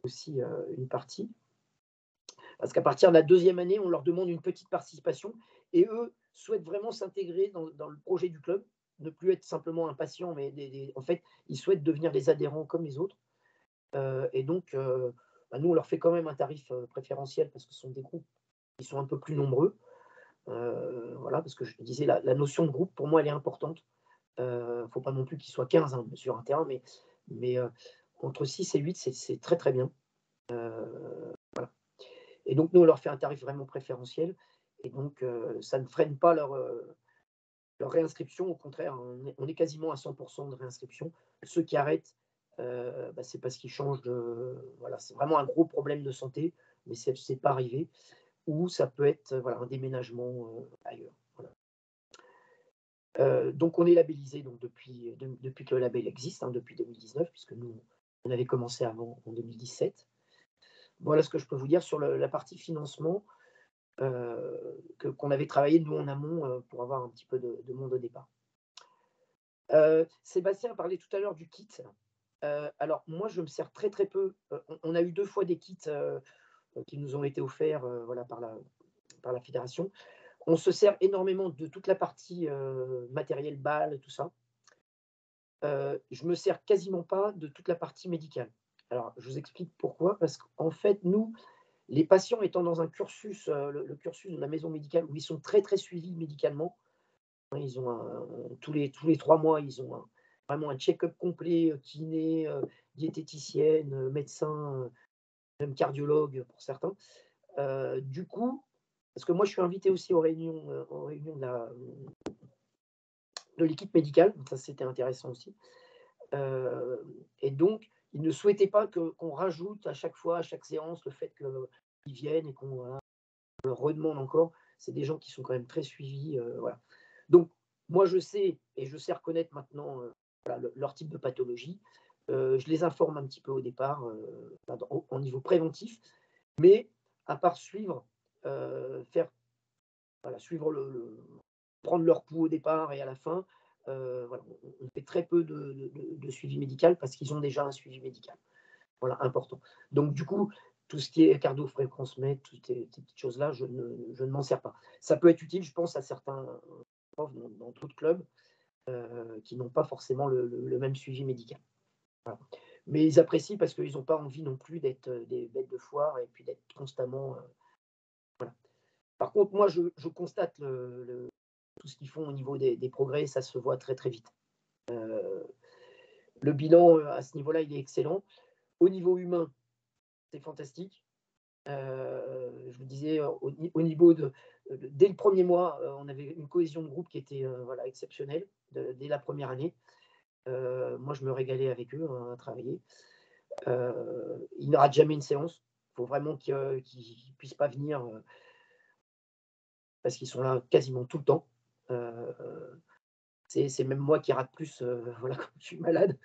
aussi une partie. Parce qu'à partir de la 2e année, on leur demande une petite participation et eux souhaitent vraiment s'intégrer dans le projet du club, ne plus être simplement un patient, mais en fait, ils souhaitent devenir des adhérents comme les autres. Et donc, nous, on leur fait quand même un tarif préférentiel parce que ce sont des groupes qui sont un peu plus nombreux. Voilà, parce que je disais, la notion de groupe, pour moi, elle est importante. Il ne faut pas non plus qu'ils soient 15 hein, sur un terrain, mais entre 6 et 8, c'est très, très bien. Voilà. Et donc, nous, on leur fait un tarif vraiment préférentiel. Et donc, ça ne freine pas leur réinscription. Au contraire, on est quasiment à 100% de réinscription. Ceux qui arrêtent, c'est parce qu'ils changent de. Voilà, c'est vraiment un gros problème de santé, mais ce n'est pas arrivé. Ou ça peut être voilà, un déménagement ailleurs. Voilà. Donc, on est labellisé donc, depuis que le label existe, hein, depuis 2019, puisque nous, on avait commencé avant, en 2017. Voilà ce que je peux vous dire sur la partie financement qu'on avait travaillé, nous, en amont, pour avoir un petit peu de monde au départ. Sébastien a parlé tout à l'heure du kit. Alors, moi, je me sers très, très peu. On a eu 2 fois des kits qui nous ont été offerts voilà, par la fédération. On se sert énormément de toute la partie matériel, balles, tout ça. Je me sers quasiment pas de toute la partie médicale. Alors, je vous explique pourquoi. Parce qu'en fait, nous, les patients étant dans un cursus, le cursus de la maison médicale, où ils sont très, très suivis médicalement, hein, ils ont tous les 3 mois, ils ont vraiment un check-up complet, kiné, diététicienne, médecin, même cardiologue pour certains. Du coup, parce que moi, je suis invité aussi aux réunions de l'équipe médicale, donc ça c'était intéressant aussi. Et donc, ils ne souhaitaient pas qu'on rajoute à chaque fois, à chaque séance, le fait qu'ils viennent et qu'on leur redemande encore. C'est des gens qui sont quand même très suivis. Voilà. Donc, moi, je sais, et je sais reconnaître maintenant voilà, leur type de pathologie. Je les informe un petit peu au départ, au niveau préventif, mais à part suivre, suivre prendre leur pouls au départ et à la fin, voilà, on fait très peu de suivi médical parce qu'ils ont déjà un suivi médical. Voilà, important. Donc, du coup, tout ce qui est cardio-fréquence-mètre, toutes ces petites choses-là, je ne m'en sers pas. Ça peut être utile, je pense, à certains profs dans d'autres clubs qui n'ont pas forcément le même suivi médical. Voilà. Mais ils apprécient parce qu'ils n'ont pas envie non plus d'être des bêtes de foire et puis d'être constamment. Voilà. Par contre, moi, je constate tout ce qu'ils font au niveau des progrès, ça se voit très, très vite. Le bilan, à ce niveau-là, il est excellent. Au niveau humain, c'est fantastique. Je vous disais, au niveau dès le premier mois, on avait une cohésion de groupe qui était voilà, exceptionnelle dès la première année. Moi, je me régalais avec eux à travailler. Il n'y aura jamais une séance. Il faut vraiment qu'ils ne puissent pas venir parce qu'ils sont là quasiment tout le temps. C'est même moi qui rate plus voilà, quand je suis malade.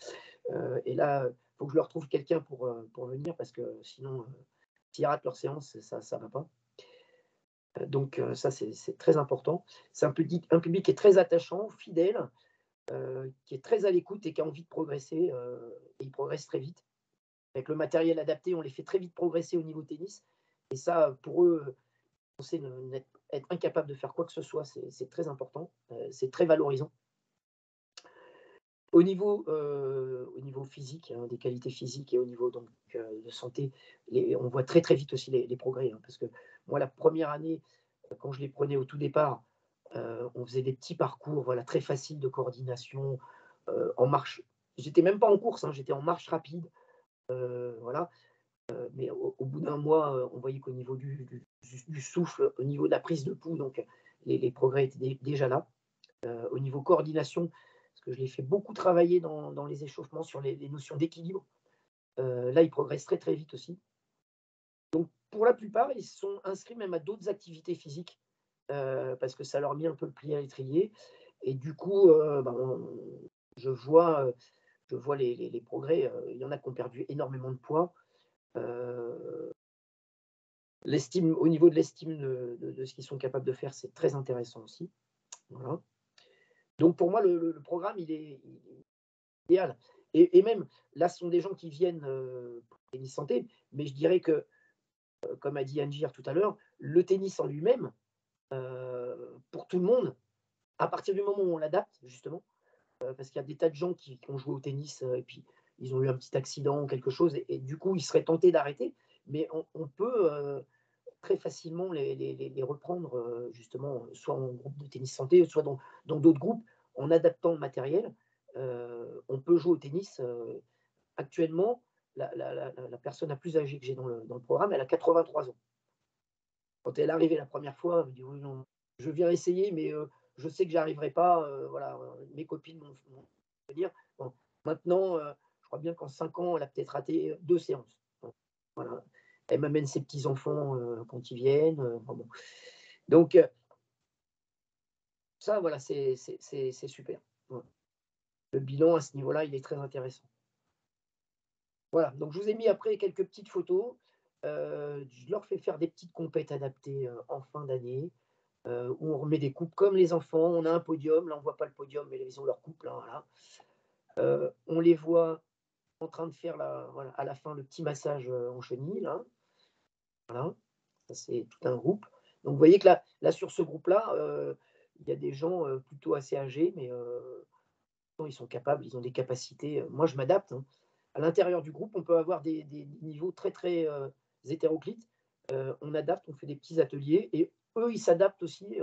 Et là, il faut que je leur trouve quelqu'un pour venir parce que sinon, s'ils ratent leur séance, ça ne va pas. Donc ça, c'est très important. C'est un public qui est très attachant, fidèle, qui est très à l'écoute et qui a envie de progresser. Et il progresse très vite. Avec le matériel adapté, on les fait très vite progresser au niveau tennis. Et ça, pour eux, penser être incapable de faire quoi que ce soit, c'est très important. C'est très valorisant. Au niveau physique, hein, des qualités physiques et au niveau donc, de santé, on voit très très vite aussi les progrès. Hein, parce que moi, la première année, quand je les prenais au tout départ, on faisait des petits parcours voilà, très faciles de coordination en marche. J'étais même pas en course, hein, j'étais en marche rapide. Voilà. Mais au bout d'un mois, on voyait qu'au niveau du souffle, au niveau de la prise de pouls, donc les progrès étaient déjà là. Au niveau coordination, parce que je les fais beaucoup travailler dans les échauffements sur les notions d'équilibre. Là, ils progressent très très vite aussi. Donc, pour la plupart, ils se sont inscrits même à d'autres activités physiques parce que ça leur met un peu le pied à l'étrier. Et du coup, je vois les progrès. Il y en a qui ont perdu énormément de poids. Au niveau de l'estime de ce qu'ils sont capables de faire, c'est très intéressant aussi. Voilà. Donc pour moi, le programme, il est idéal. Et même, là, ce sont des gens qui viennent pour le tennis santé, mais je dirais que, comme a dit Anne-Gire tout à l'heure, le tennis en lui-même, pour tout le monde, à partir du moment où on l'adapte, justement, parce qu'il y a des tas de gens qui ont joué au tennis et puis ils ont eu un petit accident ou quelque chose, et du coup, ils seraient tentés d'arrêter, mais on peut très facilement les reprendre, justement, soit en groupe de tennis santé, soit dans d'autres groupes, en adaptant le matériel. On peut jouer au tennis. Actuellement, la personne la plus âgée que j'ai dans le programme, elle a 83 ans. Quand elle est arrivée la première fois, elle me dit oui, non, je viens essayer, mais je sais que j'y arriverai pas. Voilà, mes copines vont venir. Bon, maintenant, je crois bien qu'en 5 ans, elle a peut-être raté 2 séances. Bon, voilà. Elle m'amène ses petits-enfants quand ils viennent. Bon. Donc, ça, voilà, c'est super. Voilà. Le bilan à ce niveau-là, il est très intéressant. Voilà, donc je vous ai mis après quelques petites photos. Je leur fais faire des petites compètes adaptées en fin d'année, où on remet des coupes comme les enfants. On a un podium, là on ne voit pas le podium, mais ils ont leur coupe. Là, voilà. On les voit en train de faire voilà, à la fin le petit massage en chenille. Là. Voilà, ça c'est tout un groupe. Donc, vous voyez que là sur ce groupe-là, il y a des gens plutôt assez âgés, mais ils sont capables, ils ont des capacités. Moi, je m'adapte, hein. À l'intérieur du groupe, on peut avoir des niveaux très, très hétéroclites. On adapte, on fait des petits ateliers et eux, ils s'adaptent aussi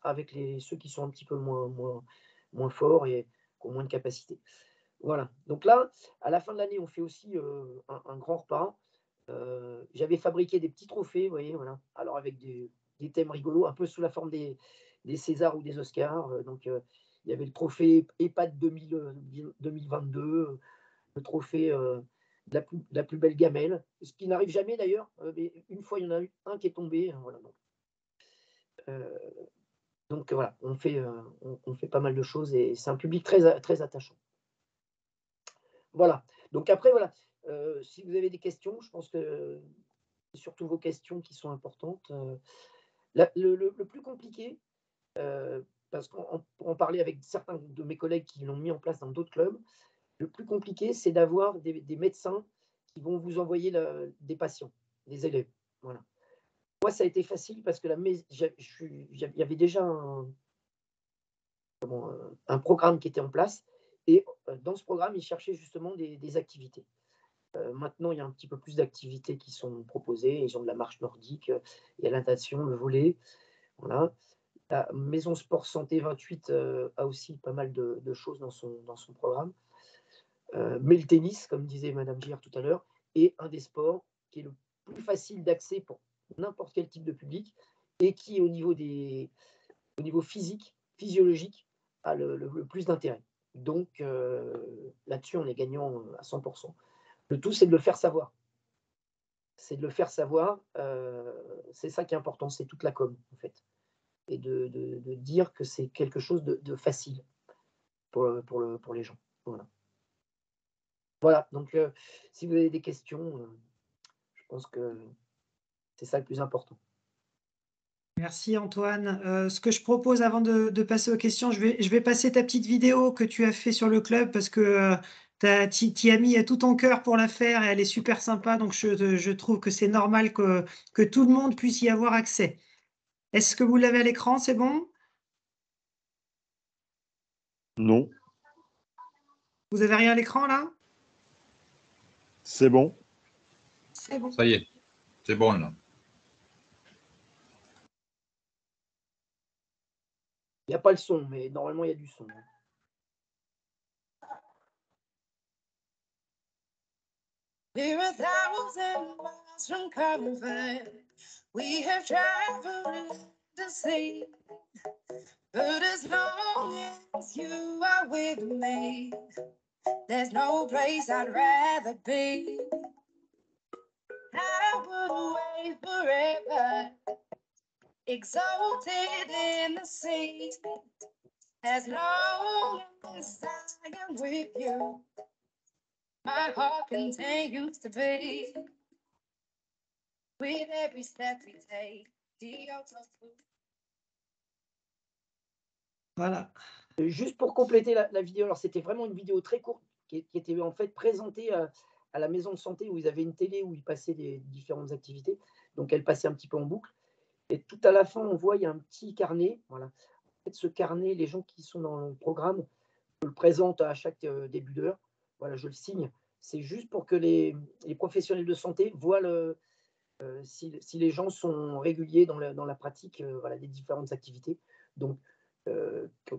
avec ceux qui sont un petit peu moins forts et qui ont moins de capacité. Voilà. Donc là, à la fin de l'année, on fait aussi un grand repas. J'avais fabriqué des petits trophées, vous voyez, voilà. Alors avec des thèmes rigolos, un peu sous la forme des Césars ou des Oscars. Donc il y avait le trophée EHPAD 2022, le trophée de la plus belle gamelle, ce qui n'arrive jamais d'ailleurs, mais une fois il y en a eu un qui est tombé. Voilà. Donc voilà, on fait pas mal de choses et c'est un public très, très attachant. Voilà. Donc après, voilà, si vous avez des questions, je pense que c'est surtout vos questions qui sont importantes. Le plus compliqué, parce qu'on pour en parler avec certains de mes collègues qui l'ont mis en place dans d'autres clubs, le plus compliqué, c'est d'avoir des médecins qui vont vous envoyer des patients, des élèves. Voilà. Moi, ça a été facile parce que il y avait déjà un programme qui était en place et dans ce programme, ils cherchaient justement des activités. Maintenant, il y a un petit peu plus d'activités qui sont proposées. Ils ont de la marche nordique, il y a la natation, le volley. Voilà. La Maison Sport Santé 28 a aussi pas mal de choses dans son programme. Mais le tennis, comme disait Madame Gillard tout à l'heure, est un des sports qui est le plus facile d'accès pour n'importe quel type de public et qui, au niveau physique, physiologique, a le plus d'intérêt. Donc là-dessus, on est gagnant à 100%. Le tout, c'est de le faire savoir. C'est de le faire savoir. C'est ça qui est important, c'est toute la com, en fait. Et de dire que c'est quelque chose de facile pour les gens. Voilà. Voilà, donc si vous avez des questions, je pense que c'est ça le plus important. Merci Antoine. Ce que je propose avant de passer aux questions, je vais passer ta petite vidéo que tu as fait sur le club parce que tu as mis tout ton cœur pour la faire et elle est super sympa. Donc, je trouve que c'est normal que tout le monde puisse y avoir accès. Est-ce que vous l'avez à l'écran? C'est bon? Non, Vous avez rien à l'écran là? c'est bon. C'est bon. Ça y est, c'est bon là. Il n'y a pas le son, mais normalement, il y a du son. We're 1,000 miles from comfort. We have traveled to sea. But as long as you are with me, there's no place I'd rather be. I would wait forever, exalted in the sea. As long as I am with you, my heart continues to beat. With every step we take, Voilà. Juste pour compléter la vidéo, alors c'était vraiment une vidéo très courte qui était en fait présentée à la maison de santé où ils avaient une télé où ils passaient des différentes activités. Donc elle passait un petit peu en boucle. Et tout à la fin, on voit, il y a un petit carnet. Voilà. En fait, ce carnet, les gens qui sont dans le programme, je le présente à chaque début d'heure. Voilà, je le signe. C'est juste pour que les professionnels de santé voient si les gens sont réguliers dans la pratique voilà, des différentes activités. Donc,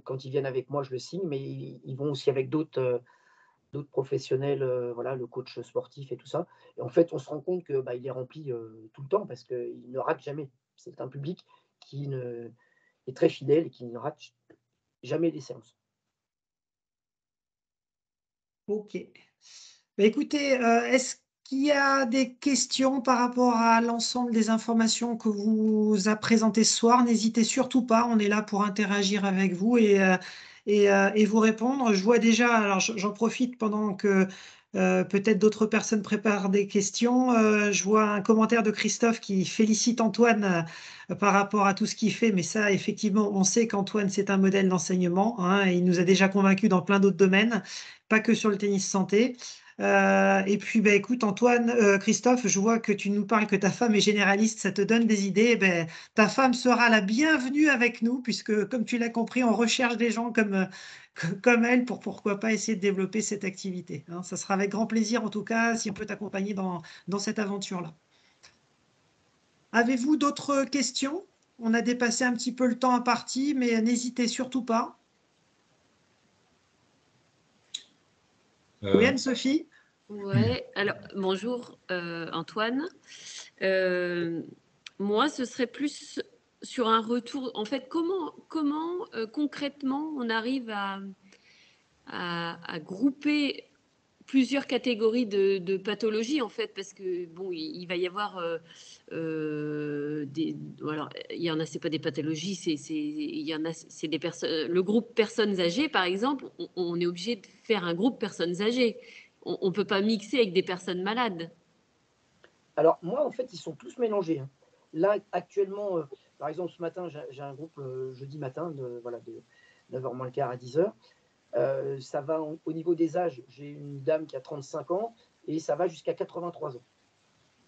quand ils viennent avec moi, je le signe, mais ils vont aussi avec d'autres professionnels, voilà, le coach sportif et tout ça. Et en fait, on se rend compte que il est rempli tout le temps parce qu'il ne rate jamais. C'est un public qui est très fidèle et qui ne rate jamais les séances. Ok. Écoutez, est-ce qu'il y a des questions par rapport à l'ensemble des informations que vous a présentées ce soir? N'hésitez surtout pas, on est là pour interagir avec vous et vous répondre. Je vois déjà, alors j'en profite pendant que peut-être d'autres personnes préparent des questions. Je vois un commentaire de Christophe qui félicite Antoine par rapport à tout ce qu'il fait, mais ça, effectivement, on sait qu'Antoine, c'est un modèle d'enseignement, hein, et il nous a déjà convaincus dans plein d'autres domaines, pas que sur le tennis santé. Et puis, bah, écoute, Antoine, Christophe, je vois que tu nous parles que ta femme est généraliste, ça te donne des idées. Ben, ta femme sera la bienvenue avec nous, puisque, comme tu l'as compris, on recherche des gens comme elle pour pourquoi pas essayer de développer cette activité. Hein. Ça sera avec grand plaisir, en tout cas, si on peut t'accompagner dans cette aventure-là. Avez-vous d'autres questions? On a dépassé un petit peu le temps imparti, mais n'hésitez surtout pas. Oui, Anne-Sophie? Ouais, alors bonjour Antoine. Moi, ce serait plus sur un retour. En fait, comment concrètement on arrive à grouper plusieurs catégories de pathologies en fait, parce que bon, il va y avoir alors il y en a, c'est pas des pathologies, il y en a, c'est des personnes. Le groupe personnes âgées, par exemple, on est obligé de faire un groupe personnes âgées. On peut pas mixer avec des personnes malades. Alors, moi, en fait, ils sont tous mélangés. Hein. Là, actuellement, par exemple, ce matin, j'ai un groupe jeudi matin, de 9h moins le quart à 10h. Ça va au niveau des âges. J'ai une dame qui a 35 ans et ça va jusqu'à 83 ans.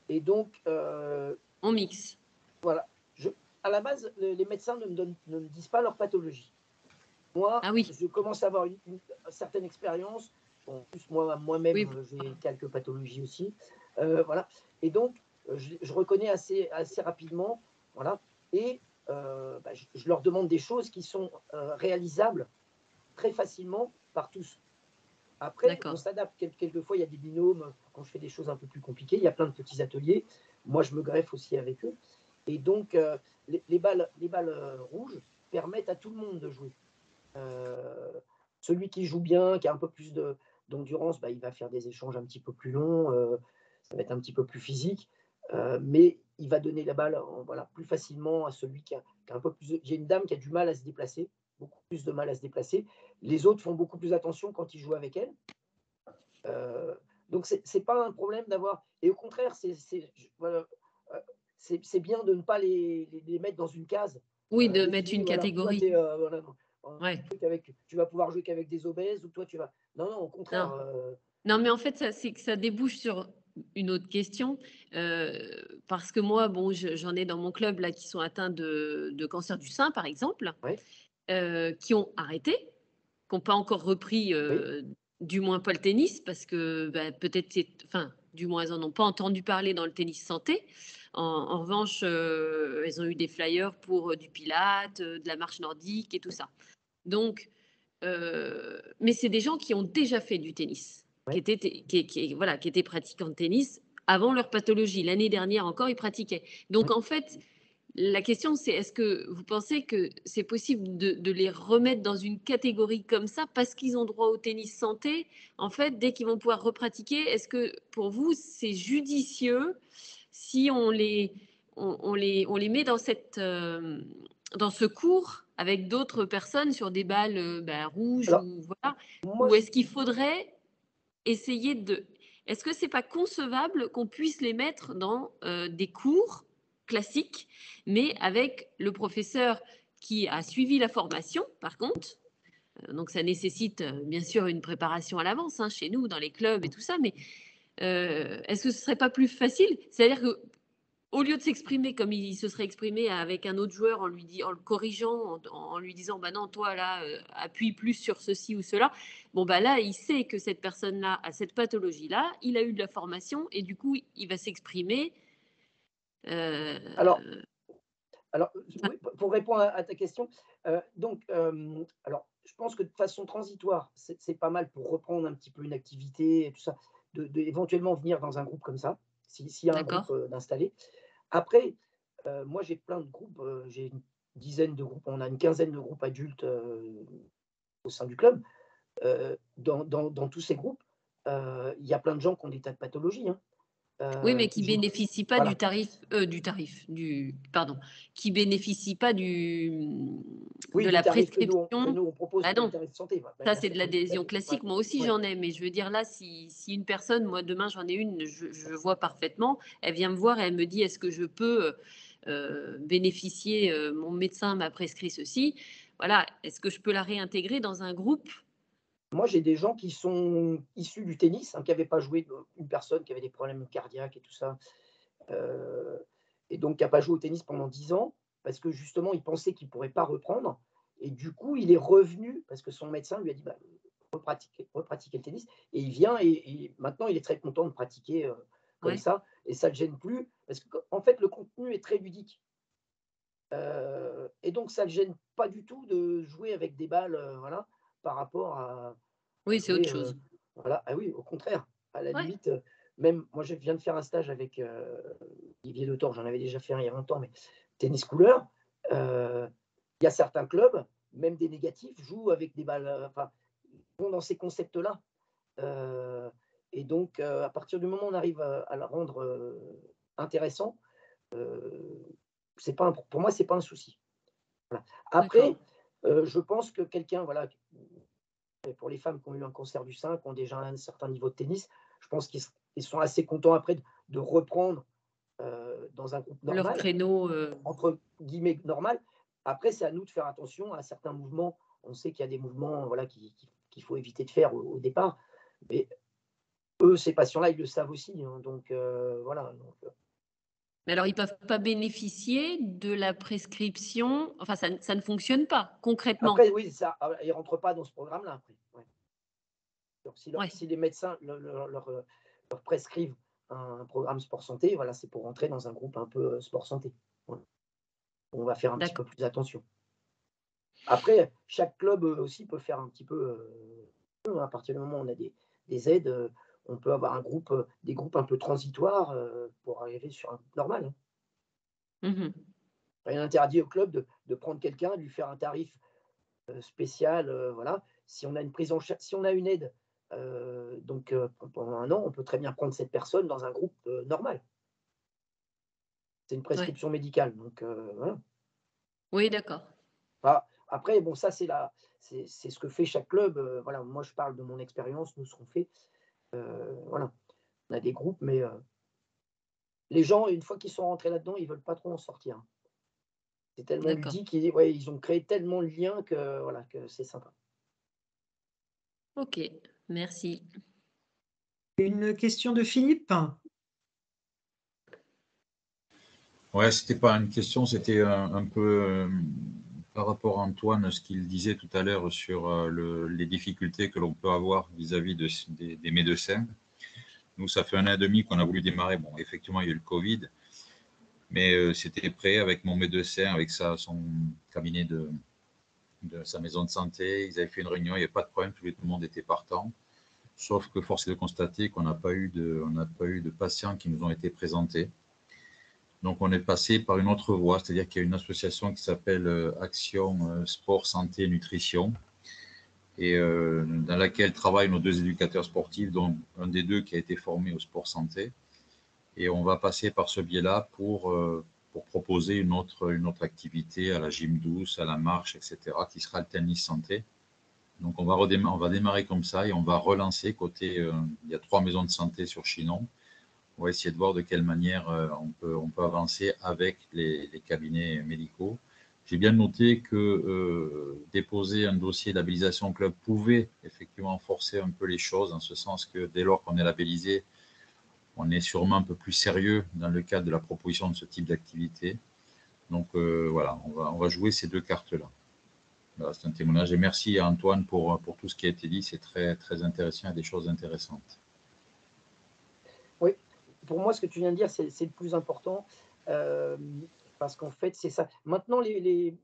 Et donc, on mixe. Voilà. À la base, les médecins ne me disent pas leur pathologie. Moi, je commence à avoir une certaine expérience. En plus, moi-même, j'ai quelques pathologies aussi. Voilà. Et donc, je reconnais assez rapidement. Voilà. Et je leur demande des choses qui sont réalisables très facilement par tous. Après, on s'adapte. Quelquefois, il y a des binômes. Quand je fais des choses un peu plus compliquées, il y a plein de petits ateliers. Moi, je me greffe aussi avec eux. Et donc, les balles rouges permettent à tout le monde de jouer. Celui qui joue bien, qui a un peu plus d'endurance, il va faire des échanges un petit peu plus longs. Ça va être un petit peu plus physique. Mais il va donner la balle plus facilement à celui qui a un peu plus. J'ai une dame qui a du mal à se déplacer, beaucoup plus de mal à se déplacer. Les autres font beaucoup plus attention quand ils jouent avec elle. Donc, c'est pas un problème d'avoir. Et au contraire, c'est bien de ne pas les mettre dans une case. Oui, de mettre une catégorie. Tu vas pouvoir jouer qu'avec des obèses ou toi tu vas. Non, au contraire. Non, mais en fait, c'est que ça débouche sur une autre question. Parce que moi, bon, j'en ai dans mon club là qui sont atteints de cancer du sein, par exemple, qui ont arrêté, qui n'ont pas encore repris, du moins pas le tennis, parce que peut-être, du moins, elles n'en ont pas entendu parler dans le tennis santé. En revanche, elles ont eu des flyers pour du pilates, de la marche nordique et tout ça. Donc, mais c'est des gens qui ont déjà fait du tennis, qui étaient pratiquants de tennis avant leur pathologie. L'année dernière encore, ils pratiquaient. Donc, en fait, la question, c'est est-ce que vous pensez que c'est possible de les remettre dans une catégorie comme ça parce qu'ils ont droit au tennis santé? En fait, dès qu'ils vont pouvoir repratiquer, est-ce que pour vous, c'est judicieux si on les met dans dans ce cours avec d'autres personnes sur des balles rouges ou est-ce qu'il faudrait essayer de... Est-ce que c'est pas concevable qu'on puisse les mettre dans des cours classiques, mais avec le professeur qui a suivi la formation, par contre, donc ça nécessite bien sûr une préparation à l'avance chez nous, dans les clubs et tout ça, mais est-ce que ce serait pas plus facile? C'est-à-dire que au lieu de s'exprimer comme il se serait exprimé avec un autre joueur en le corrigeant, en lui disant non, toi là, appuie plus sur ceci ou cela. Bon là, il sait que cette personne-là a cette pathologie-là, il a eu de la formation et du coup, il va s'exprimer. Alors, oui, pour répondre à ta question, alors je pense que de façon transitoire, c'est pas mal pour reprendre un petit peu une activité et tout ça, éventuellement venir dans un groupe comme ça, s'il y a un groupe d'installer. Après, moi j'ai plein de groupes, j'ai une dizaine de groupes, on a une quinzaine de groupes adultes au sein du club. Dans tous ces groupes, il y a plein de gens qui ont des tas de pathologies. Oui, mais qui ne bénéficient pas du qui bénéficient pas de la prescription. Que nous on propose pour le tarif de santé. Ça, c'est de l'adhésion classique. Moi aussi, j'en ai. Mais je veux dire, là, si une personne, moi, demain, j'en ai une, je vois parfaitement, elle vient me voir et elle me dit, est-ce que je peux bénéficier, mon médecin m'a prescrit ceci. Voilà, est-ce que je peux la réintégrer dans un groupe Moi, j'ai des gens qui sont issus du tennis, qui n'avaient pas joué, une personne qui avait des problèmes cardiaques et tout ça, heu et donc qui n'a pas joué au tennis pendant 10 ans parce que justement, il pensait qu'il ne pourrait pas reprendre et du coup, il est revenu parce que son médecin lui a dit: «Bah, repratiquer le tennis» et il vient et maintenant il est très content de pratiquer, comme Ouais. ça et ça ne le gêne plus parce qu'en fait, le contenu est très ludique, et donc ça ne le gêne pas du tout de jouer avec des balles, voilà, par rapport à Oui, c'est autre jouer, chose. voilà. Ah oui, au contraire, à la Ouais. limite, même moi, je viens de faire un stage avec, Olivier Le Thor, j'en avais déjà fait un il y a longtemps, mais tennis couleur, heu, il y a certains clubs, même des négatifs, jouent avec des balles, enfin, vont dans ces concepts-là, heu et donc à partir du moment où on arrive à le rendre, intéressant, heu, c'est pas un pour moi, c'est pas un souci. Voilà. D'accord. Après, je pense que quelqu'un, voilà, pour les femmes qui ont eu un cancer du sein, qui ont déjà un certain niveau de tennis, je pense qu'ils sont assez contents après de reprendre, dans un groupe Leur normal, créneau, entre guillemets «normal». Après, c'est à nous de faire attention à certains mouvements. On sait qu'il y a des mouvements, voilà, qu'il faut éviter de faire au départ, mais eux, ces patients-là, ils le savent aussi, hein, donc voilà, donc mais alors ils peuvent pas bénéficier de la prescription, enfin ça ne fonctionne pas concrètement? après oui, ça, ils rentrent pas dans ce programme-là après, ouais. Donc Ouais, si les médecins leur prescrivent un programme sport santé, voilà, c'est pour rentrer dans un groupe un peu, sport santé. Voilà. On va faire un petit peu d'accord. plus attention. Après, chaque club, aussi peut faire un petit peu, à partir du moment où on a des aides, on peut avoir des groupes un peu transitoires, pour arriver sur un groupe normal, hein. Mmh. Rien n'interdit au club de prendre quelqu'un, de lui faire un tarif, spécial, voilà. Si on a une aide, donc pendant 1 an, on peut très bien prendre cette personne dans un groupe, normal. C'est une Ouais. prescription médicale, donc voilà. Oui, d'accord. Bah, après bon ça c'est ce que fait chaque club, voilà. Moi je parle de mon expérience, nous ce qu'on fait, voilà. On a des groupes, mais les gens une fois qu'ils sont rentrés là-dedans, ils veulent pas trop en sortir, hein. C'est tellement D'accord. ludique, ouais, ils ont créé tellement de liens que voilà, que c'est sympa. OK, merci. Une question de Philippe. Ouais, c'était pas une question, c'était un peu par rapport à Antoine, ce qu'il disait tout à l'heure sur les difficultés que l'on peut avoir vis-à-vis des médecins. Nous, ça fait 1 an et demi qu'on a voulu démarrer. Bon, effectivement, il y a eu le Covid, mais c'était prêt avec mon médecin, avec son cabinet de sa maison de santé. Ils avaient fait une réunion, il n'y avait pas de problème, tout le monde était partant. Sauf que force est de constater qu'on n'a pas eu de patients qui nous ont été présentés. Donc, on est passé par une autre voie, c'est-à-dire qu'il y a une association qui s'appelle Action Sport, Santé, Nutrition, et dans laquelle travaillent nos 2 éducateurs sportifs, dont un des 2 qui a été formé au sport santé. Et on va passer par ce biais-là pour proposer une autre activité à la gym douce, à la marche, etc., qui sera le tennis santé. Donc, on va démarrer comme ça et on va relancer côté. Il y a 3 maisons de santé sur Chinon. On va essayer de voir de quelle manière on peut avancer avec les cabinets médicaux. J'ai bien noté que déposer un dossier de labellisation club pouvait effectivement forcer un peu les choses, en ce sens que dès lors qu'on est labellisé, on est sûrement un peu plus sérieux dans le cadre de la proposition de ce type d'activité. Donc voilà, on va jouer ces 2 cartes-là. Voilà, c'est un témoignage. Et merci à Antoine pour tout ce qui a été dit. C'est très, très intéressant. Il y a des choses intéressantes. Oui, pour moi, ce que tu viens de dire, c'est le plus important, parce qu'en fait, c'est ça. Maintenant, il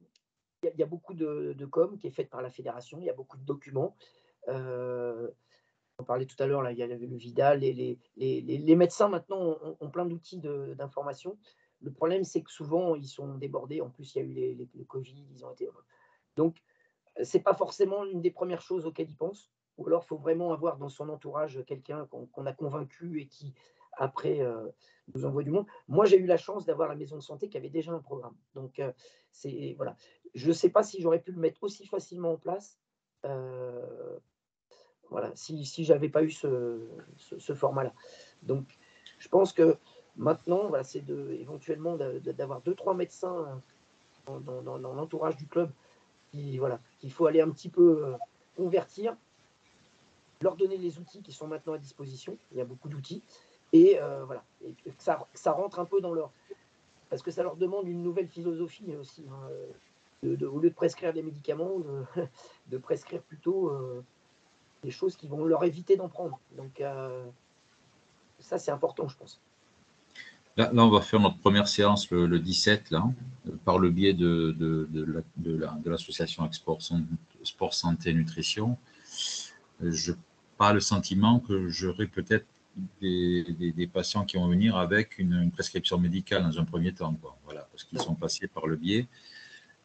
y a beaucoup de com qui est faite par la fédération, il y a beaucoup de documents. On parlait tout à l'heure, là, il y a le Vidal, les médecins maintenant ont plein d'outils d'information. Le problème, c'est que souvent, ils sont débordés. En plus, il y a eu le Covid, ils ont été. Donc, c'est pas forcément une des premières choses auxquelles ils pensent. Ou alors, il faut vraiment avoir dans son entourage quelqu'un qu'on a convaincu et qui, après, nous envoie du monde. Moi, j'ai eu la chance d'avoir la maison de santé qui avait déjà un programme. Donc, voilà. Je ne sais pas si j'aurais pu le mettre aussi facilement en place. Voilà, si j'avais pas eu ce format-là. Donc, je pense que maintenant, voilà, c'est éventuellement d'avoir 2-3 médecins dans l'entourage du club qui, voilà, qu'il faut aller un petit peu convertir donner les outils qui sont maintenant à disposition. Il y a beaucoup d'outils. Et voilà, et que ça rentre un peu dans leur... Parce que ça leur demande une nouvelle philosophie aussi. Hein, au lieu de prescrire des médicaments, de prescrire plutôt des choses qui vont leur éviter d'en prendre. Donc ça, c'est important, je pense. Là, on va faire notre première séance le 17, là, par le biais de l'association Sport Santé Nutrition. Je n'ai pas le sentiment que j'aurai peut-être des patients qui vont venir avec une prescription médicale dans un premier temps, quoi. Voilà, parce qu'ils sont passés par le biais.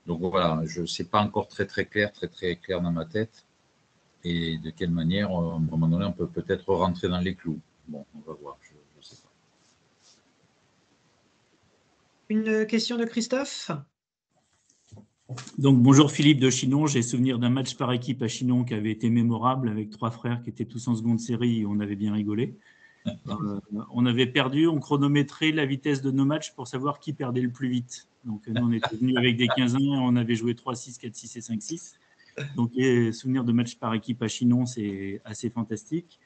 Donc voilà, je ne sais pas encore très clair dans ma tête, et de quelle manière, à un moment donné, on peut peut-être rentrer dans les clous. Bon, on va voir, je ne sais pas. Une question de Christophe? Donc, bonjour Philippe de Chinon. J'ai souvenir d'un match par équipe à Chinon qui avait été mémorable avec 3 frères qui étaient tous en seconde série et on avait bien rigolé. On avait perdu, on chronométrait la vitesse de nos matchs pour savoir qui perdait le plus vite. Donc, nous, on était venus avec des 15 ans et on avait joué 3-6, 4-6 et 5-6. Donc, les souvenirs de match par équipe à Chinon, c'est assez fantastique.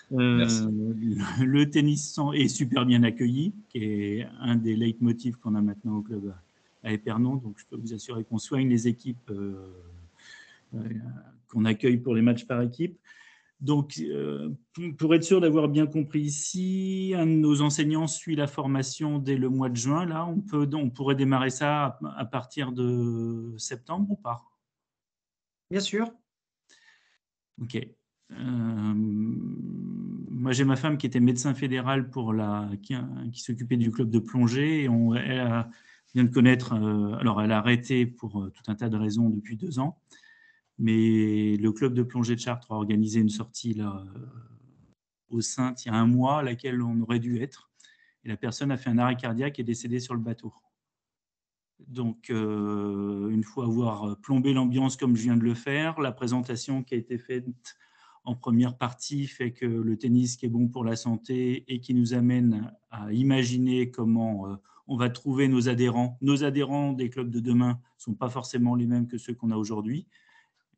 Le tennis est super bien accueilli, qui est un des leitmotifs qu'on a maintenant au club à Épernon. Donc, je peux vous assurer qu'on soigne les équipes qu'on accueille pour les matchs par équipe. Donc, pour être sûr d'avoir bien compris ici, un de nos enseignants suit la formation dès le mois de juin. Là, on pourrait démarrer ça à partir de septembre ou pas? Bien sûr. Ok. Moi, j'ai ma femme qui était médecin fédéral qui s'occupait du club de plongée. Et elle vient de connaître, alors elle a arrêté pour tout un tas de raisons depuis 2 ans, mais le club de plongée de Chartres a organisé une sortie là, au Saintes il y a 1 mois, à laquelle on aurait dû être. Et la personne a fait un arrêt cardiaque et est décédée sur le bateau. Donc, une fois avoir plombé l'ambiance comme je viens de le faire, la présentation qui a été faite en première partie fait que le tennis qui est bon pour la santé et qui nous amène à imaginer comment on va trouver nos adhérents. Nos adhérents des clubs de demain ne sont pas forcément les mêmes que ceux qu'on a aujourd'hui.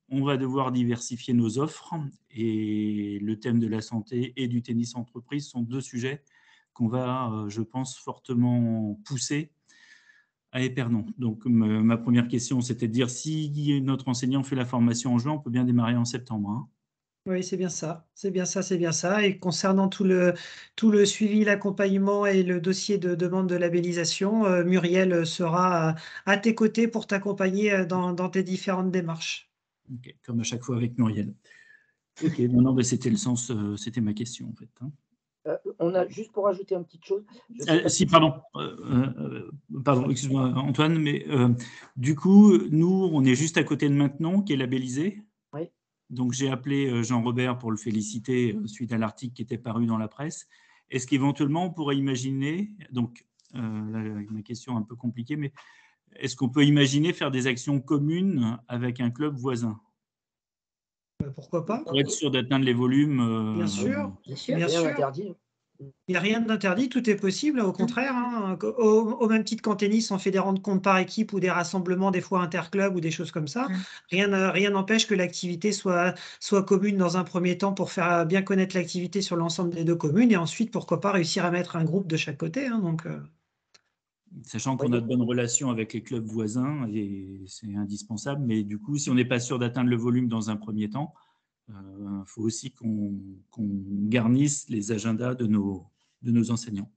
On va devoir diversifier nos offres et le thème de la santé et du tennis entreprise sont 2 sujets qu'on va, je pense, fortement pousser à Épernon. Donc, ma première question, c'était de dire si notre enseignant fait la formation en juin, on peut bien démarrer en septembre. Hein. Oui, c'est bien ça. C'est bien ça, c'est bien ça. Et concernant tout le suivi, l'accompagnement et le dossier de demande de labellisation, Muriel sera à tes côtés pour t'accompagner dans tes différentes démarches. Okay, comme à chaque fois avec Muriel. Ok, non, mais c'était le sens, c'était ma question en fait. Hein. On a juste pour ajouter une petite chose. Pardon, excuse-moi Antoine, mais du coup, nous, on est juste à côté de Maintenon, qui est labellisé. Oui. Donc, j'ai appelé Jean-Robert pour le féliciter suite à l'article qui était paru dans la presse. Est-ce qu'éventuellement, on pourrait imaginer, donc, ma question est un peu compliquée, mais est-ce qu'on peut imaginer faire des actions communes avec un club voisin? Pourquoi pas? Pour être sûr d'atteindre les volumes. Bien sûr, bien Rien sûr. interdit. Il n'y a rien d'interdit, tout est possible, au contraire. Hein, au même titre qu'en tennis, en fédérant de comptes par équipe ou des rassemblements, des fois interclubs ou des choses comme ça, rien n'empêche que l'activité soit commune dans un premier temps pour faire bien connaître l'activité sur l'ensemble des 2 communes et ensuite, pourquoi pas, réussir à mettre un groupe de chaque côté. Hein, donc, Sachant qu'on a de bonnes relations avec les clubs voisins et c'est indispensable, mais du coup, si on n'est pas sûr d'atteindre le volume dans un premier temps, il faut aussi qu'on garnisse les agendas de nos enseignants.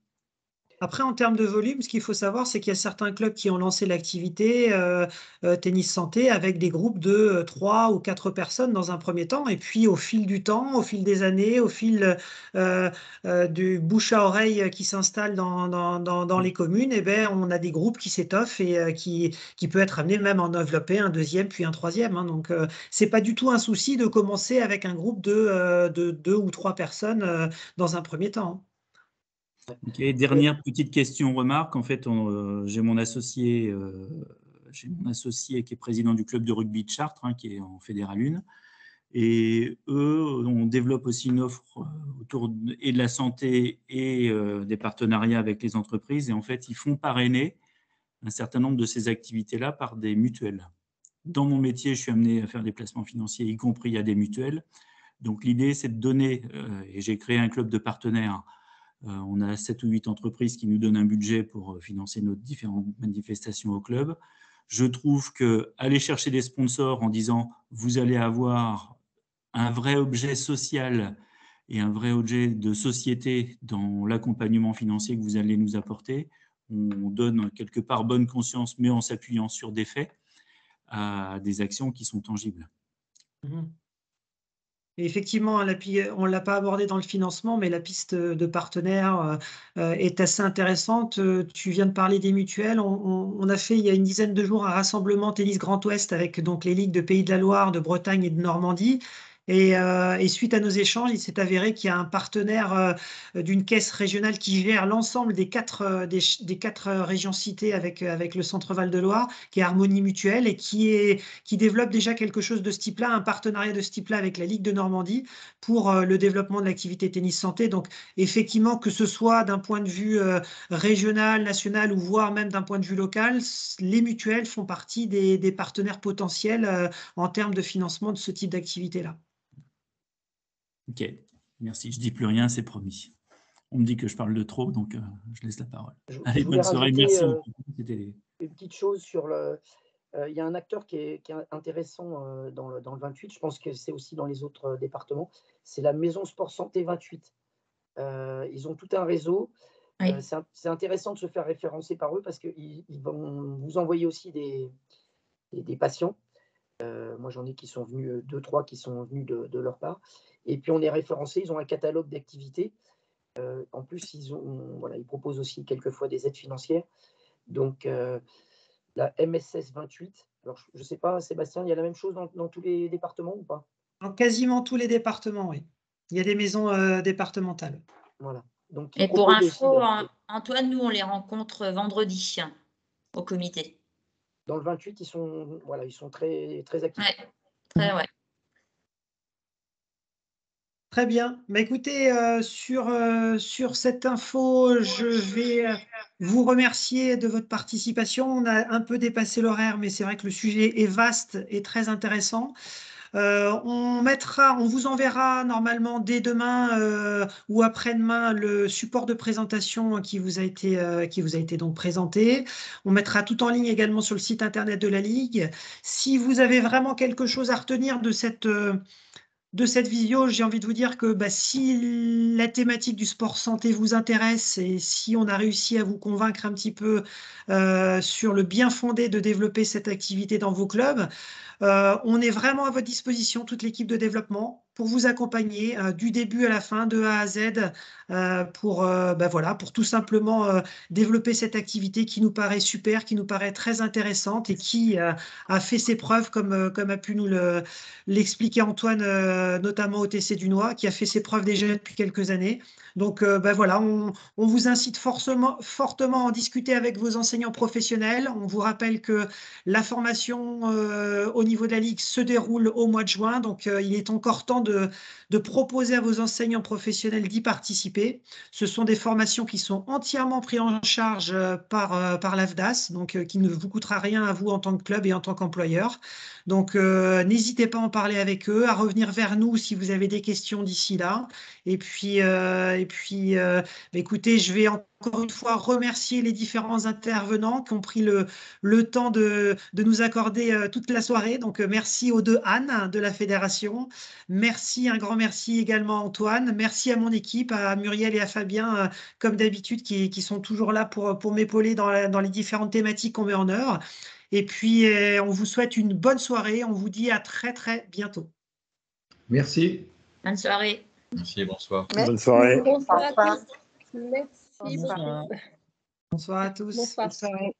Après, en termes de volume, ce qu'il faut savoir, c'est qu'il y a certains clubs qui ont lancé l'activité tennis santé avec des groupes de 3 ou 4 personnes dans un premier temps. Et puis, au fil du temps, au fil des années, au fil du bouche à oreille qui s'installe dans les communes, eh ben, on a des groupes qui s'étoffent et qui peut être amené même à en développer un deuxième, puis un troisième. Hein. Donc, ce n'est pas du tout un souci de commencer avec un groupe de 2 ou 3 personnes dans un premier temps. Okay, dernière petite question, remarque. En fait, j'ai mon associé qui est président du club de rugby de Chartres, hein, qui est en Fédéral 1. Et eux, on développe aussi une offre autour de la santé et des partenariats avec les entreprises. Et en fait, ils font parrainer un certain nombre de ces activités-là par des mutuelles. Dans mon métier, je suis amené à faire des placements financiers, y compris à des mutuelles. Donc, l'idée, c'est de donner, et j'ai créé un club de partenaires. On a 7 ou 8 entreprises qui nous donnent un budget pour financer nos différentes manifestations au club. Je trouve qu'aller chercher des sponsors en disant « vous allez avoir un vrai objet social et un vrai objet de société dans l'accompagnement financier que vous allez nous apporter », on donne quelque part bonne conscience, mais en s'appuyant sur des faits, à des actions qui sont tangibles. Et effectivement, on ne l'a pas abordé dans le financement, mais la piste de partenaire est assez intéressante. Tu viens de parler des mutuelles. On a fait il y a une dizaine de jours un rassemblement Tennis Grand Ouest avec donc, les ligues de Pays de la Loire, de Bretagne et de Normandie. Et suite à nos échanges, il s'est avéré qu'il y a un partenaire d'une caisse régionale qui gère l'ensemble des quatre régions citées avec le Centre Val-de-Loire, qui est Harmonie Mutuelle et qui développe déjà quelque chose de ce type-là, un partenariat de ce type-là avec la Ligue de Normandie pour le développement de l'activité tennis santé. Donc effectivement, que ce soit d'un point de vue régional, national ou voire même d'un point de vue local, les mutuelles font partie des partenaires potentiels en termes de financement de ce type d'activité-là. Ok, merci. Je ne dis plus rien, c'est promis. On me dit que je parle de trop, donc je laisse la parole. Allez, bonne soirée, merci. Une petite chose sur le... Il y a un acteur qui est intéressant dans le 28, je pense que c'est aussi dans les autres départements, c'est la Maison Sport Santé 28. Ils ont tout un réseau. Oui. C'est intéressant de se faire référencer par eux parce qu'ils vont vous envoyer aussi des patients. Moi, j'en ai qui sont venus, 2-3 qui sont venus de leur part. Et puis, on est référencé, ils ont un catalogue d'activités. En plus, ils proposent aussi quelquefois des aides financières. Donc, la MSS 28. Alors, je ne sais pas, Sébastien, il y a la même chose dans tous les départements ou pas? Dans quasiment tous les départements, oui. Il y a des maisons départementales. Voilà. Donc, et pour info, Antoine, nous, on les rencontre vendredi au comité. Dans le 28, ils sont très, très actifs. Ouais. Très bien. Mais écoutez, sur cette info, je vais vous remercier de votre participation. On a un peu dépassé l'horaire, mais c'est vrai que le sujet est vaste et très intéressant. On vous enverra normalement dès demain ou après-demain le support de présentation qui vous a été donc présenté. On mettra tout en ligne également sur le site internet de la Ligue. Si vous avez vraiment quelque chose à retenir de cette visio, j'ai envie de vous dire que si la thématique du sport santé vous intéresse et si on a réussi à vous convaincre un petit peu sur le bien fondé de développer cette activité dans vos clubs, on est vraiment à votre disposition, toute l'équipe de développement, pour vous accompagner du début à la fin, de A à Z, pour tout simplement développer cette activité qui nous paraît super, qui nous paraît très intéressante et qui a fait ses preuves, comme a pu nous l'expliquer Antoine, notamment au TC Dunois, qui a fait ses preuves déjà depuis quelques années. Donc on vous incite fortement à en discuter avec vos enseignants professionnels. On vous rappelle que la formation au niveau de la Ligue se déroule au mois de juin, donc il est encore temps de proposer à vos enseignants professionnels d'y participer. Ce sont des formations qui sont entièrement prises en charge par l'AFDAS, donc qui ne vous coûtera rien à vous en tant que club et en tant qu'employeur. Donc n'hésitez pas à en parler avec eux, à revenir vers nous si vous avez des questions d'ici là. Et puis écoutez, je vais encore une fois remercier les différents intervenants qui ont pris le temps de nous accorder toute la soirée. Donc merci aux deux Anne de la fédération. Merci, un grand merci également à Antoine. Merci à mon équipe, à Muriel et à Fabien, comme d'habitude, qui sont toujours là pour m'épauler dans les différentes thématiques qu'on met en œuvre. Et puis, on vous souhaite une bonne soirée. On vous dit à très, très bientôt. Merci. Bonne soirée. Merci, bonsoir. Merci. Bonne soirée. Bonsoir à tous. Merci. Bonsoir. Bonsoir à tous. Bonsoir. Bonne soirée.